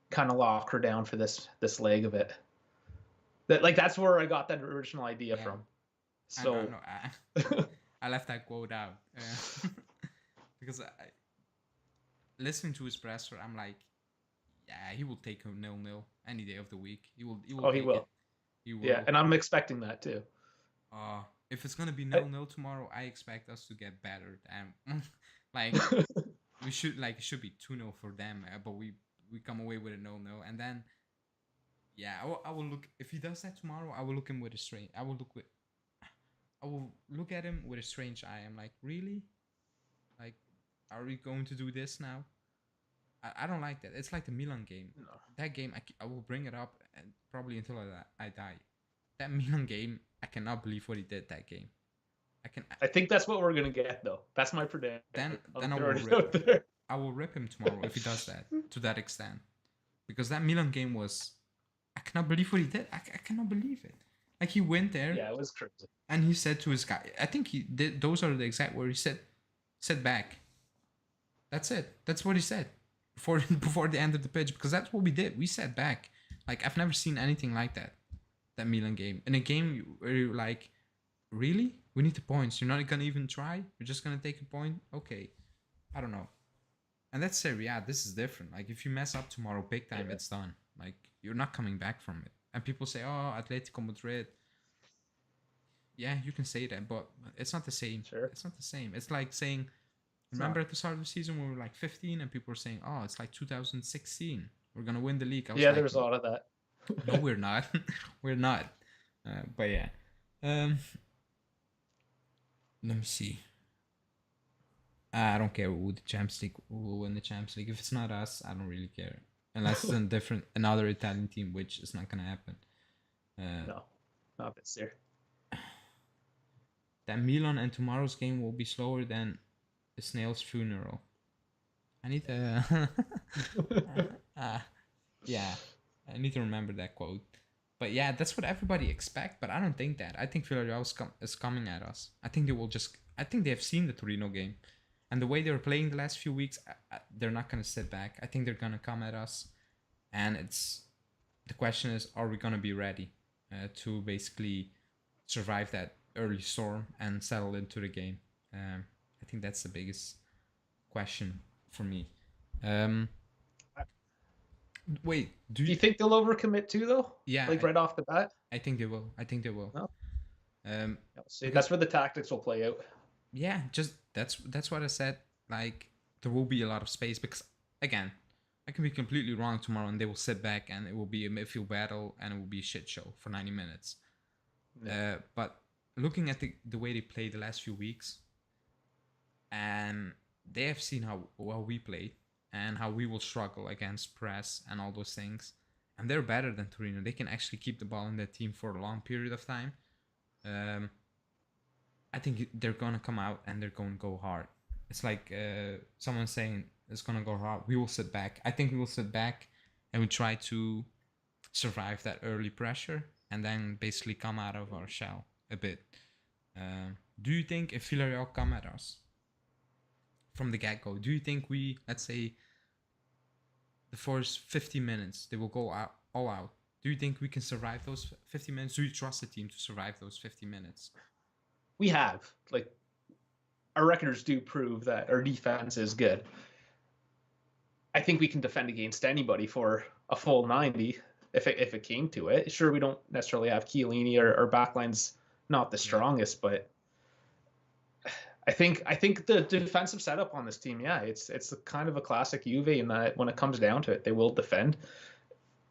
kind of lock her down for this leg of it. That's where I got that original idea from. So I left that quote out because listening to his presser, I'm like, yeah, he will take a 0-0 any day of the week. He will. He will. It. He will. Yeah, and I'm expecting that too. If it's gonna be 0-0 tomorrow, I expect us to get better. Like we should, like it should be 2-0 for them, but we come away with a 0-0, and then yeah, I will look, if he does that tomorrow. I will look him with a strange. I will look at him with a strange eye. I'm like, really? Like, are we going to do this now? I don't like that. It's like the Milan game. No. That game, I will bring it up and probably until I die. That Milan game, I cannot believe what he did that game. I think that's what we're gonna get though. That's my prediction. Then I will rip him tomorrow if he does that to that extent, because that Milan game was, I cannot believe what he did. I cannot believe it. Like he went there. Yeah, it was crazy. And he said to his guy, I think he did. Those are the exact words he said. Sit back. That's it. That's what he said before the end of the pitch, because that's what we did. We sat back. Like I've never seen anything like that. That Milan game, in a game where you're like, really? We need the points. You're not gonna even try. You're just gonna take a point. Okay, I don't know. And that's Serie A. This is different. Like if you mess up tomorrow, big time, it's done. Like you're not coming back from it. And people say, oh, Atletico Madrid. Yeah, you can say that, but it's not the same. Sure. It's not the same. It's like saying Remember at the start of the season we were like 15 and people were saying, oh, it's like 2016. We're going to win the league. I was Yeah, there was a lot of that. no, we're not. We're not. But yeah. Let me see. I don't care who the Champions League will win the Champions League. If it's not us, I don't really care. Unless it's another Italian team, which is not gonna happen. No, not this year. That Milan and tomorrow's game will be slower than a snail's funeral. I need to. Yeah, I need to remember that quote. But yeah, that's what everybody expect. But I don't think that. I think Villarreal is coming at us. I think they will just. I think they have seen the Torino game. And the way they were playing the last few weeks, they're not going to sit back. I think they're going to come at us. And the question is, are we going to be ready to basically survive that early storm and settle into the game? I think that's the biggest question for me. Wait, do you think they'll overcommit too, though? Yeah. Right off the bat? I think they will. No? See, that's where the tactics will play out. Yeah, just that's what I said. Like, there will be a lot of space because, again, I can be completely wrong tomorrow and they will sit back and it will be a midfield battle and it will be a shit show for 90 minutes. Yeah. But looking at the way they played the last few weeks, and they have seen how well we played and how we will struggle against press and all those things. And they're better than Torino. They can actually keep the ball in their team for a long period of time. I think they're going to come out and they're going to go hard. It's like someone saying it's going to go hard. We will sit back. I think we will sit back and we try to survive that early pressure and then basically come out of our shell a bit. Do you think if Villarreal come at us from the get-go, do you think we, let's say, the first 50 minutes, they will go all out? Do you think we can survive those 50 minutes? Do you trust the team to survive those 50 minutes? We have. Like, our records do prove that our defense is good. I think we can defend against anybody for a full 90 if it came to it. Sure, we don't necessarily have Chiellini or our backline's not the strongest, but I think the defensive setup on this team, yeah, it's kind of a classic Juve in that when it comes down to it, they will defend.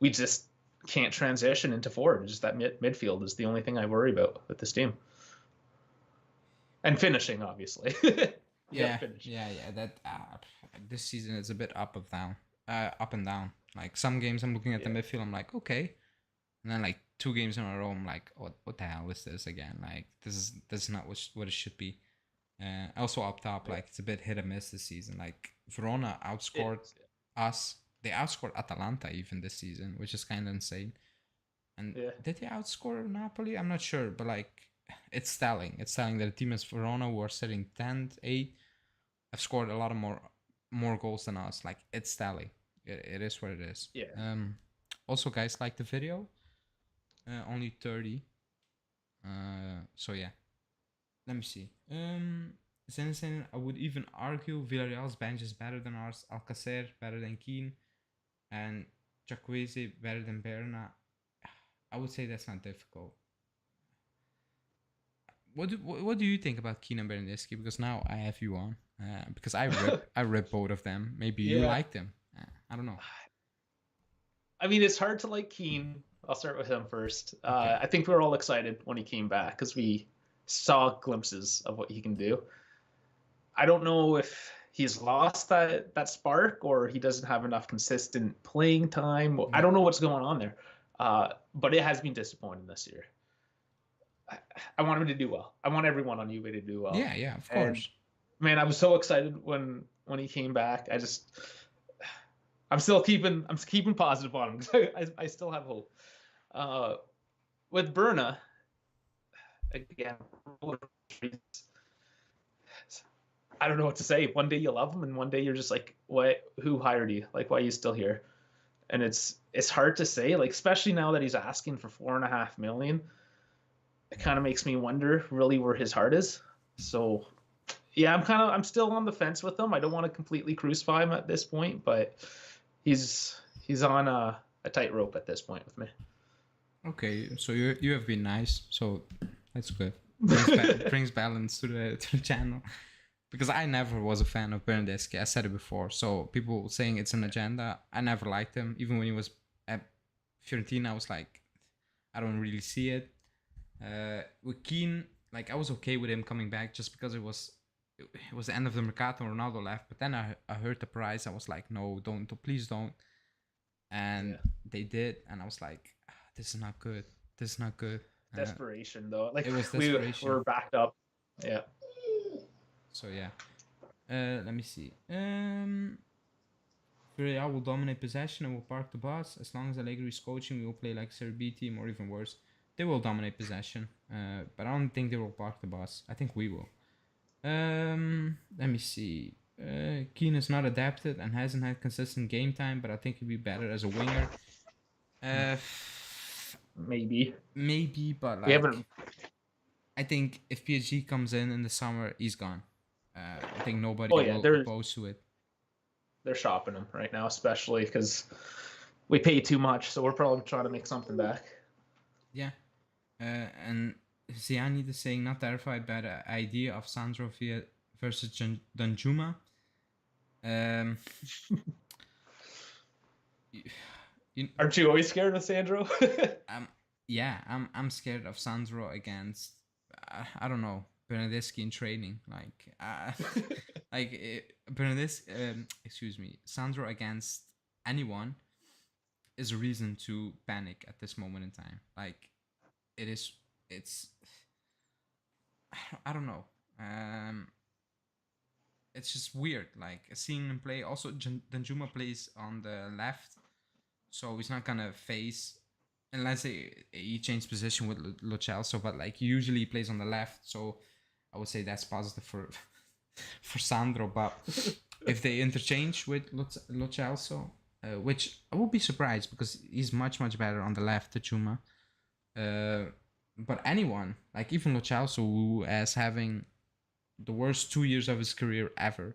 We just can't transition into forward. Just that midfield is the only thing I worry about with this team. And finishing, obviously. Yeah. That this season is a bit up and down. Like some games, I'm looking at the midfield, I'm like, okay, and then like 2 games in a row, I'm like, what the hell is this again? Like this is not what it should be. Also up top, like it's a bit hit or miss this season. Like Verona outscored us. They outscored Atalanta even this season, which is kind of insane. And did they outscore Napoli? I'm not sure, but like. It's telling. It's telling that a team as Verona, who are sitting 10-8, have scored a lot of more goals than us. Like, it's telling. It is what it is. Yeah. Also, guys, like the video. Only 30. So yeah. Let me see. Zenesen, I would even argue Villarreal's bench is better than ours. Alcacer better than Keane, and Chakweze better than Berna. I would say that's not difficult. What do you think about Keane and Bernardeschi? Because now I have you on. Because I rip both of them. Maybe you like them. I don't know. I mean, it's hard to like Keane. I'll start with him first. Okay. I think we were all excited when he came back because we saw glimpses of what he can do. I don't know if he's lost that spark or he doesn't have enough consistent playing time. I don't know what's going on there. But it has been disappointing this year. I want him to do well. I want everyone on Juve to do well. Yeah, of course. And, man, I was so excited when he came back. I'm keeping positive on him. I still have hope. With Berna, again, I don't know what to say. One day you love him, and one day you're just like, "What? Who hired you? Like, why are you still here?" And it's hard to say. Like, especially now that he's asking for $4.5 million. It kind of makes me wonder really where his heart is. So, yeah, I'm still on the fence with him. I don't want to completely crucify him at this point, but he's on a tightrope at this point with me. Okay, so you have been nice, so that's good. Brings balance to the channel. because I never was a fan of Bernardeschi. I said it before. So people saying it's an agenda, I never liked him. Even when he was at Fiorentina, I was like, I don't really see it. With Keane, like I was okay with him coming back just because it was the end of the Mercato. Ronaldo left, but then I heard the price. I was like, no, don't, please don't. And they did, and I was like, this is not good. This is not good. Desperation though, like it was we desperation. were backed up. Yeah. So yeah. Let me see. Villarreal will dominate possession and will park the bus. As long as Allegri is coaching, we will play like Serie B team or even worse. They will dominate possession, but I don't think they will park the bus. I think we will. Let me see. Keane is not adapted and hasn't had consistent game time, but I think he'd be better as a winger. Maybe, but we like, haven't. I think if PSG comes in the summer, he's gone. I think nobody will oppose to it. They're shopping him right now, especially because we pay too much, so we're probably trying to make something back. Yeah, and Ziani is saying not terrified by the idea of Sandro versus Danjuma. Aren't you always scared of Sandro? I'm scared of Sandro against I don't know, Bernardeschi in training. Like excuse me, Sandro against anyone is a reason to panic at this moment in time. Like it's I don't know. It's just weird. Like seeing him play. Also, Danjuma plays on the left, so he's not gonna face unless he changed position with Lo Celso. But like usually he plays on the left, so I would say that's positive for Sandro. But if they interchange with Lo Celso, which I would be surprised because he's much better on the left, Danjuma. But anyone, like even Lo Celso, who is having the worst 2 years of his career ever,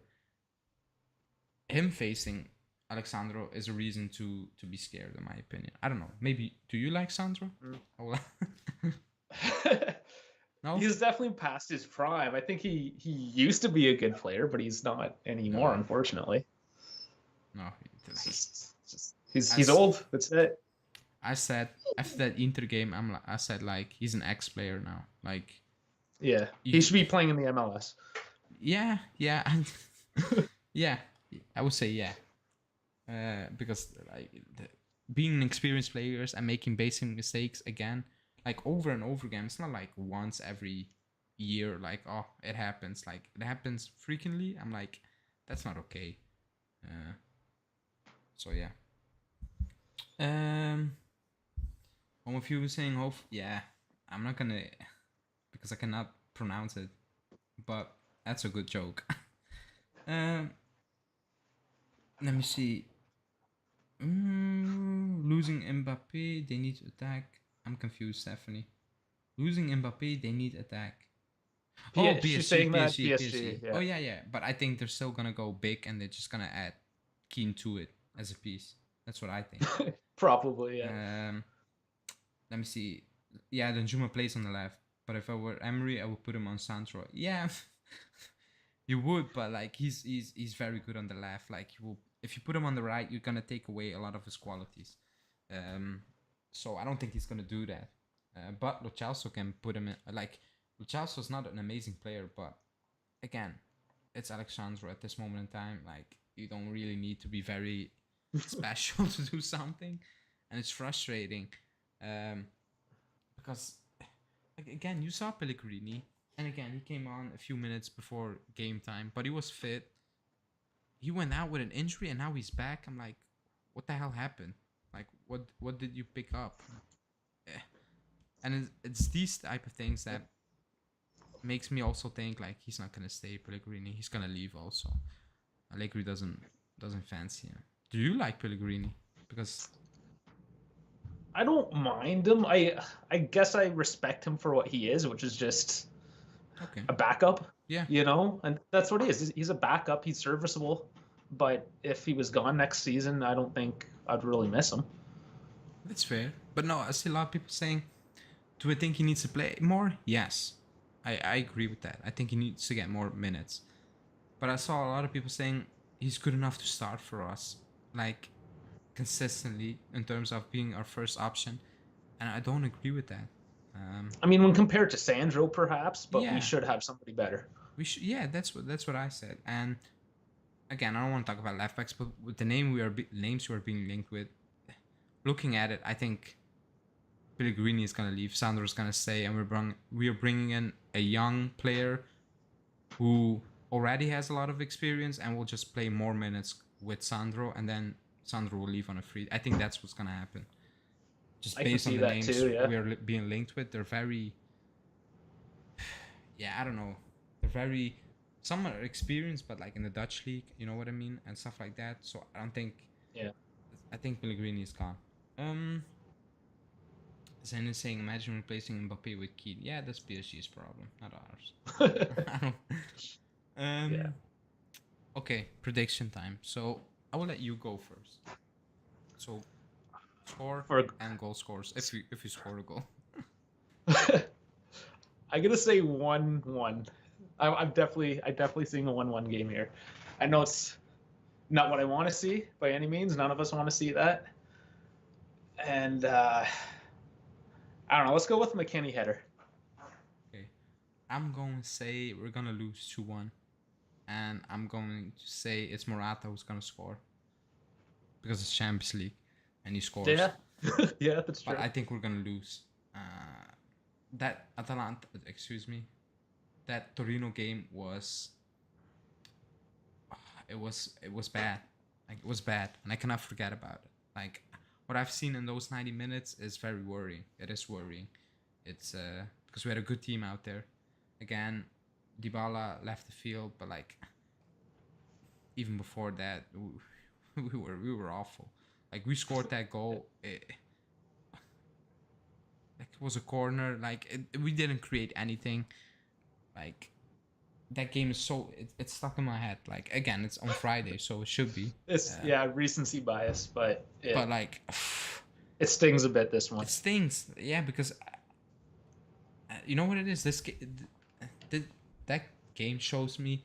him facing Alexandro is a reason to be scared, in my opinion. I don't know. Maybe do you like Sandro? No, he's definitely past his prime. I think he used to be a good player, but he's not anymore, unfortunately. No, he's old. That's it. I said after that Inter game, I said like he's an ex-player now. Like, yeah, he should be playing in the MLS. Yeah, yeah, yeah. I would say yeah, because like being experienced players and making basic mistakes again, like over and over again. It's not like once every year. Like, oh, it happens. Like it happens frequently. I'm like, that's not okay. So yeah. One of you was saying, "Hope." Yeah, I'm not gonna because I cannot pronounce it, but that's a good joke. Let me see. Losing Mbappe, they need to attack. I'm confused, Stephanie. Losing Mbappe, they need attack. PSG. Yeah. Oh yeah. But I think they're still gonna go big and they're just gonna add Keane to it as a piece. That's what I think. Probably, yeah. Let me see. Yeah, Danjuma plays on the left. But if I were Emery, I would put him on Sandro. Yeah, you would, but like he's very good on the left. Like if you put him on the right, you're gonna take away a lot of his qualities. So I don't think he's gonna do that. But Lo Celso can put him in. Like Lo Celso's not an amazing player, but again, it's Alexandro at this moment in time. Like you don't really need to be very special to do something, and it's frustrating because again, you saw Pellegrini, and again, he came on a few minutes before game time, but he was fit. He went out with an injury, and now he's back. I'm like, what the hell happened? Like, what did you pick up? And it's these type of things that makes me also think like he's not gonna stay Pellegrini. He's gonna leave also. Allegri doesn't fancy him. Do you like Pellegrini? Because I don't mind him. I guess I respect him for what he is, which is just a backup. Yeah. You know, and that's what he is. He's a backup. He's serviceable. But if he was gone next season, I don't think I'd really miss him. That's fair. But no, I see a lot of people saying, do I think he needs to play more? Yes. I agree with that. I think he needs to get more minutes. But I saw a lot of people saying he's good enough to start for us, like consistently in terms of being our first option, and I don't agree with that. I mean, when compared to Sandro, perhaps, but we Yeah, should have somebody better. we should. Yeah, that's what I said. And again, I don't want to talk about left backs, but with the names we are being linked with, looking at it, I think Pellegrini is gonna leave, Sandro is gonna stay, and we are bringing in a young player who already has a lot of experience and will just play more minutes with Sandro, and then Sandro will leave on a free. I think that's what's gonna happen. Just I can based on see the that names too. Yeah. we are being linked with, they're very, yeah, I don't know, they're very. Some are experienced, but like in the Dutch league, you know what I mean, and stuff like that. So I don't think. Yeah. I think Pellegrini is gone. Zen is saying, imagine replacing Mbappe with Keane. Yeah, that's PSG's problem, not ours. I don't. Yeah. Okay, prediction time. So I will let you go first. So score For and goal scores if you score a goal. I'm gonna say 1-1. I'm definitely seeing a 1-1 game here. I know it's not what I want to see by any means. None of us want to see that. And I don't know. Let's go with McKennie header. Okay, I'm going to say we're gonna lose 2-1, and I'm going to say it's Morata who's gonna score because it's Champions League, and he scores. Yeah, yeah, that's true. But I think we're gonna lose. That that Torino game was. It was bad. Like it was bad, and I cannot forget about it. Like what I've seen in those 90 minutes is very worrying. It is worrying. It's because we had a good team out there. Again, Dybala left the field, but like even before that, we were awful. Like we scored that goal. It was a corner. Like we didn't create anything. Like that game is so it's stuck in my head. Like again, it's on Friday, so it should be. It's recency bias, but like it stings a bit. This one. It stings, yeah, because you know what it is. That game shows me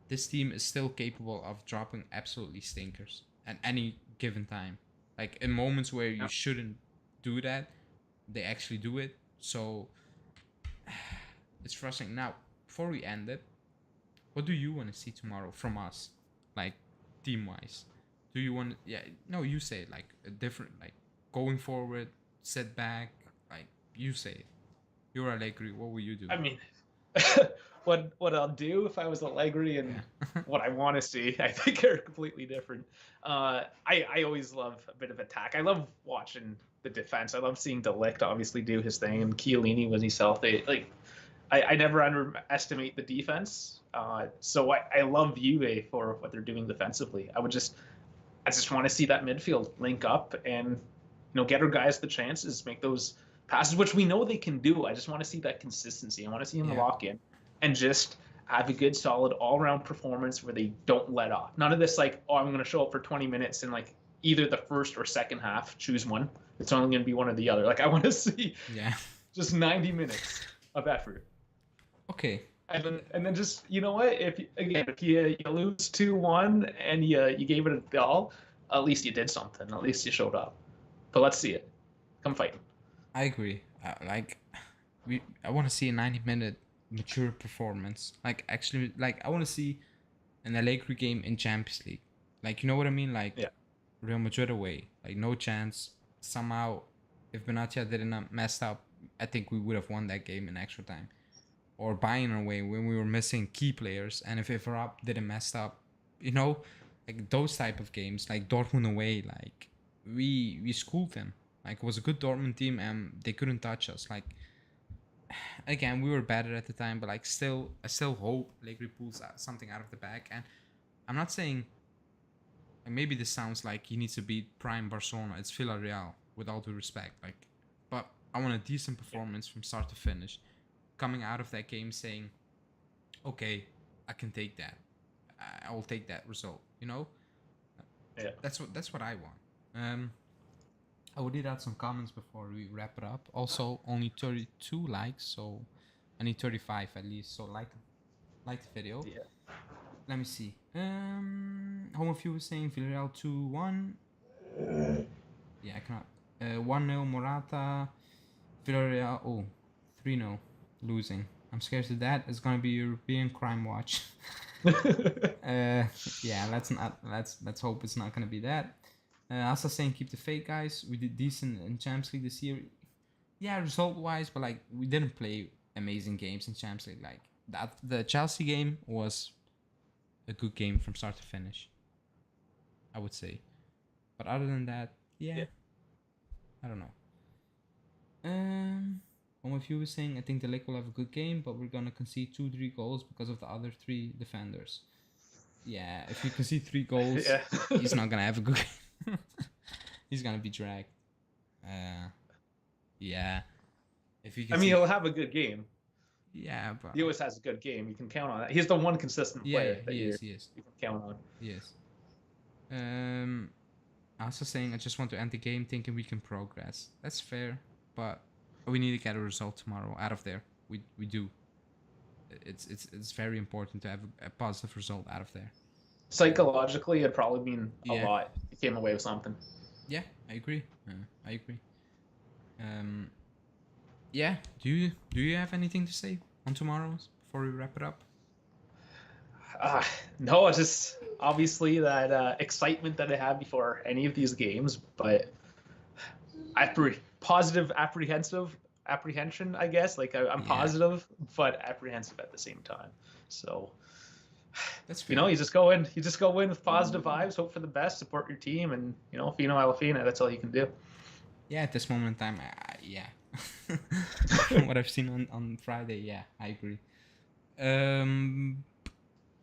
this team is still capable of dropping absolutely stinkers at any given time. Like in moments where you shouldn't do that, they actually do it. So it's frustrating. Now, before we end it, what do you want to see tomorrow from us, like team wise? Do you want? Yeah, no, you say it, like a different, like going forward, sit back, like you say it. You're Allegri. What will you do? I mean, what I'll do if I was Allegri and what I want to see, I think are completely different. I always love a bit of attack. I love watching the defense. I love seeing De Ligt obviously do his thing, and Chiellini when he's healthy. Like I never underestimate the defense. So I love Juve for what they're doing defensively. I just want to see that midfield link up and get our guys the chances, make those passes, which we know they can do. I just want to see that consistency. I want to see them lock in and just have a good, solid, all-around performance where they don't let off. None of this like, oh, I'm going to show up for 20 minutes and like either the first or second half, choose one. It's only going to be one or the other. Like I want to see just 90 minutes of effort. Okay. And then just, you know what? If you lose 2-1 and you gave it a all, at least you did something. At least you showed up. But let's see it. Come fighting. I agree. I want to see a 90-minute mature performance. Like actually, like I want to see an Allegri game in Champions League. Like you know what I mean? Like Real Madrid away. Like no chance. Somehow, if Benatia didn't mess up, I think we would have won that game in extra time. Or Bayern away when we were missing key players, and if Everab didn't mess up, like those type of games, like Dortmund away, like we schooled them. Like it was a good Dortmund team, and they couldn't touch us. Like again, we were better at the time, but like I still hope Allegri pulls something out of the bag. And I'm not saying, and maybe this sounds like he needs to beat prime Barcelona. It's Villarreal, with all due respect. Like, but I want a decent performance from start to finish. Coming out of that game saying, okay, I can take that. I will take that result. Yeah. That's what I want. I will read out some comments before we wrap it up. Also, only 32 likes, so I need 35 at least. So like the video. Yeah. Let me see. Home of you was saying Villarreal 2-1. Yeah, I cannot. 1-0 Morata. Villarreal 3-0 losing. I'm scared to that. It's gonna be European crime watch. Yeah, let's hope it's not gonna be that. Also saying keep the faith, guys. We did decent in Champions League this year. Yeah, result wise, but like we didn't play amazing games in Champions League. Like that, the Chelsea game was a good game from start to finish, I would say. But other than that, yeah. I don't know. One of you was saying I think the Lake will have a good game, but we're gonna concede 2-3 goals because of the other 3 defenders. Yeah, if you concede 3 goals, he's not gonna have a good game. He's gonna be dragged. Yeah. If you I mean, he'll have a good game. Yeah, but he always has a good game. You can count on that. He's the one consistent player that he is. you can count on. He is. Also saying I just want to end the game thinking we can progress. That's fair, but we need to get a result tomorrow out of there. We do. It's very important to have a positive result out of there. Psychologically, it'd probably mean a lot if you came away with something. Yeah, I agree. I agree. Yeah. Do you have anything to say on tomorrow's before we wrap it up? No, it's just obviously that excitement that I had before any of these games, but positive apprehension, I guess. Like I'm positive, but apprehensive at the same time. So that's fair. You just go in with positive vibes, hope for the best, support your team, and Fino alla fine. That's all you can do. Yeah, at this moment in time, yeah. From what I've seen on Friday, yeah, I agree.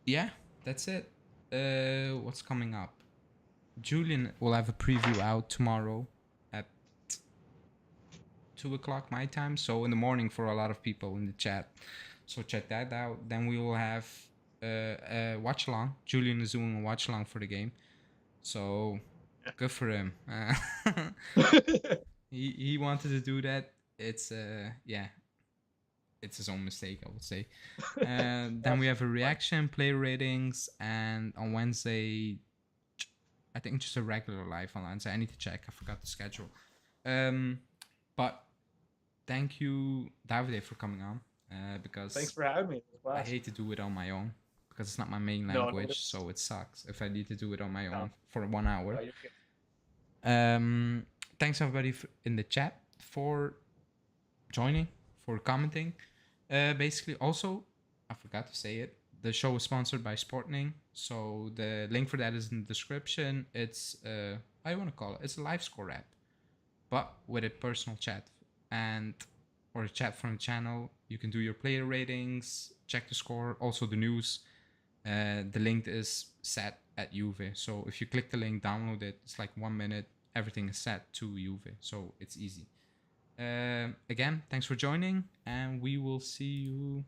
Yeah, that's it. What's coming up? Julian will have a preview out tomorrow at 2 o'clock my time, so in the morning for a lot of people in the chat. So check that out. Then we will have a watch along. Julian is doing a watch along for the game, so good for him. He wanted to do that. It's it's his own mistake, I would say. Then we have a reaction, player ratings, and on Wednesday, I think just a regular live online. So I need to check. I forgot the schedule. But thank you, Davide, for coming on. Because thanks for having me. I hate to do it on my own because it's not my main language, so it sucks if I need to do it on my own for 1 hour. Thanks everybody in the chat for joining, for commenting. Basically, also, I forgot to say it, the show is sponsored by SPORTENING, so the link for that is in the description. It's how do you want to call it? It's a live score app, but with a personal chat or a chat from the channel. You can do your player ratings, check the score, also the news. The link is set at Juve, so if you click the link, download it. It's like 1 minute. Everything is set to Juve, so it's easy. Again, thanks for joining, and we will see you